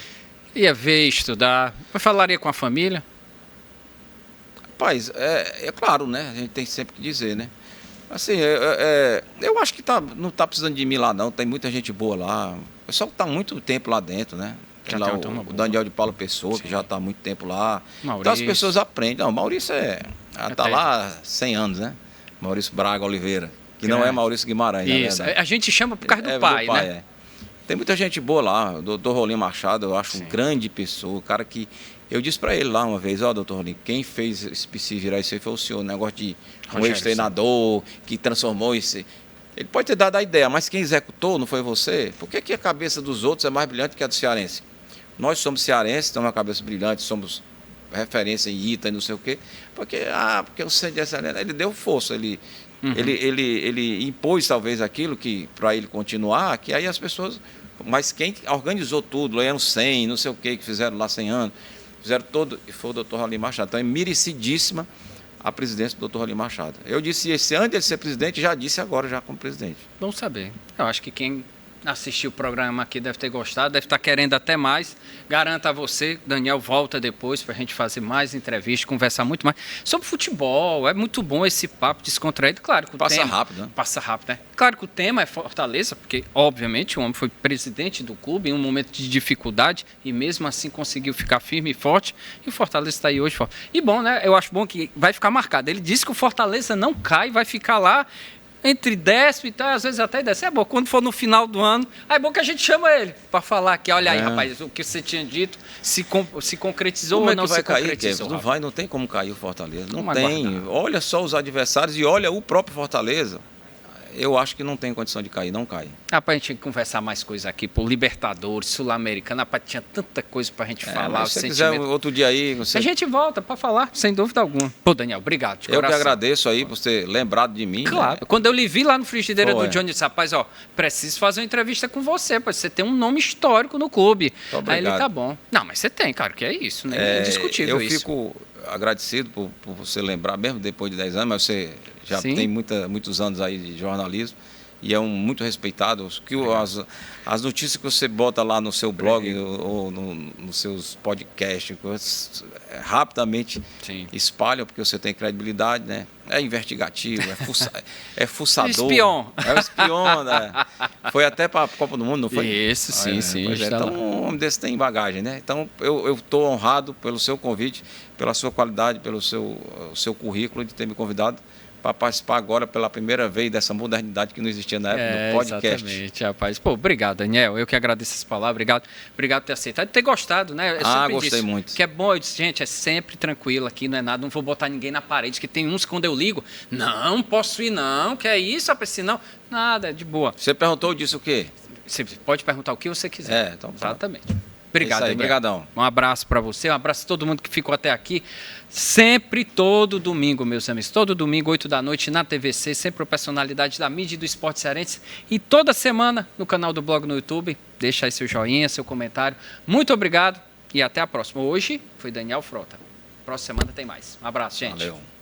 Ia ver, estudar, falaria com a família? Rapaz, é claro, né? A gente tem sempre que dizer, né? Assim, eu acho que não está precisando de mim lá, não. Tem muita gente boa lá. O pessoal que está muito tempo lá dentro, né? Tem lá o Daniel de Paula Pessoa, que já está há muito tempo lá. Maurício. Então as pessoas aprendem. Não, o Maurício está lá há 100 anos, né? Maurício Braga Oliveira, que não é Maurício Guimarães. Isso, a gente chama por causa do pai, né? Tem muita gente boa lá. O doutor Rolim Machado, eu acho um grande pessoa, o cara que... Eu disse para ele lá uma vez, doutor Rolim, quem fez esse PC virar isso aí foi o senhor, negócio de um ex-treinador que transformou isso. Ele pode ter dado a ideia, mas quem executou não foi você? Por que a cabeça dos outros é mais brilhante que a do cearense? Nós somos cearenses, temos uma cabeça brilhante, somos referência em Ita e não sei o quê, porque o centro de excelência, ele deu força, ele impôs talvez aquilo que para ele continuar, que aí as pessoas, mas quem organizou tudo, Leão 100, não sei o quê, que fizeram lá 100 anos, fizeram todo, e foi o doutor Rolim Machado. Então é merecidíssima a presidência do doutor Rolim Machado. Eu disse antes de ele ser presidente, já disse agora, já como presidente. Bom saber. Eu acho que quem assistiu o programa aqui deve ter gostado, deve estar querendo até mais. Garanto a você, Daniel volta depois para a gente fazer mais entrevistas, conversar muito mais sobre futebol. É muito bom esse papo descontraído. Claro que o passa tema... rápido, né? Passa rápido, né? Claro que o tema é Fortaleza, porque, obviamente, o homem foi presidente do clube em um momento de dificuldade e mesmo assim conseguiu ficar firme e forte. E o Fortaleza está aí hoje forte. E bom, né? Eu acho bom que vai ficar marcado. Ele disse que o Fortaleza não cai, vai ficar lá entre décimo e tal, às vezes até décimo. É bom, quando for no final do ano, é bom que a gente chama ele para falar aqui, olha aí, rapaz, o que você tinha dito se concretizou ou não se concretizou. Não vai, não tem como cair o Fortaleza. Não tem. Olha só os adversários e olha o próprio Fortaleza. Eu acho que não tem condição de cair, não cai. Rapaz, a gente tinha que conversar mais coisas aqui, por Libertadores, Sul-Americana, rapaz, tinha tanta coisa pra gente falar. Se você quiser outro dia aí... A gente volta para falar, sem dúvida alguma. Pô, Daniel, obrigado de coração. Eu que agradeço aí por ter lembrado de mim. Claro. Né? Quando eu lhe vi lá no Frigideira do Johnny, disse, rapaz, preciso fazer uma entrevista com você, pois você tem um nome histórico no clube. Aí ele, tá bom. Não, mas você tem, cara, que é isso, né? É indiscutível isso. Eu fico agradecido por você lembrar, mesmo depois de 10 anos, mas você já tem muitos anos aí de jornalismo e é muito respeitado. As notícias que você bota lá no seu blog ou nos seus podcasts, rapidamente espalham, porque você tem credibilidade, né? É investigativo, é fuçador. Espion. É o espion, né? Foi até para a Copa do Mundo, não foi? Isso, sim. Então, um homem desse tem bagagem, né? Então, eu estou honrado pelo seu convite, pela sua qualidade, pelo seu currículo de ter me convidado para participar agora pela primeira vez dessa modernidade que não existia na época do podcast. Exatamente, rapaz. Pô, obrigado, Daniel. Eu que agradeço essas palavras. Obrigado por ter aceitado e ter gostado, né? Gostei muito. Que é bom. Eu disse, gente, é sempre tranquilo aqui, não é nada. Não vou botar ninguém na parede, que tem uns que quando eu ligo, não posso ir não, que é isso, rapaz, não. Nada, é de boa. Você perguntou disso o quê? Você pode perguntar o que você quiser. Então, exatamente. Obrigado, Daniel. Obrigadão. Um abraço para você, um abraço a todo mundo que ficou até aqui. Sempre, todo domingo, meus amigos, todo domingo, 8 da noite, na TVC, sempre o personalidade da mídia e do esporte cearense. E toda semana no canal do blog no YouTube. Deixa aí seu joinha, seu comentário. Muito obrigado e até a próxima. Hoje foi Daniel Frota. Próxima semana tem mais. Um abraço, gente. Valeu.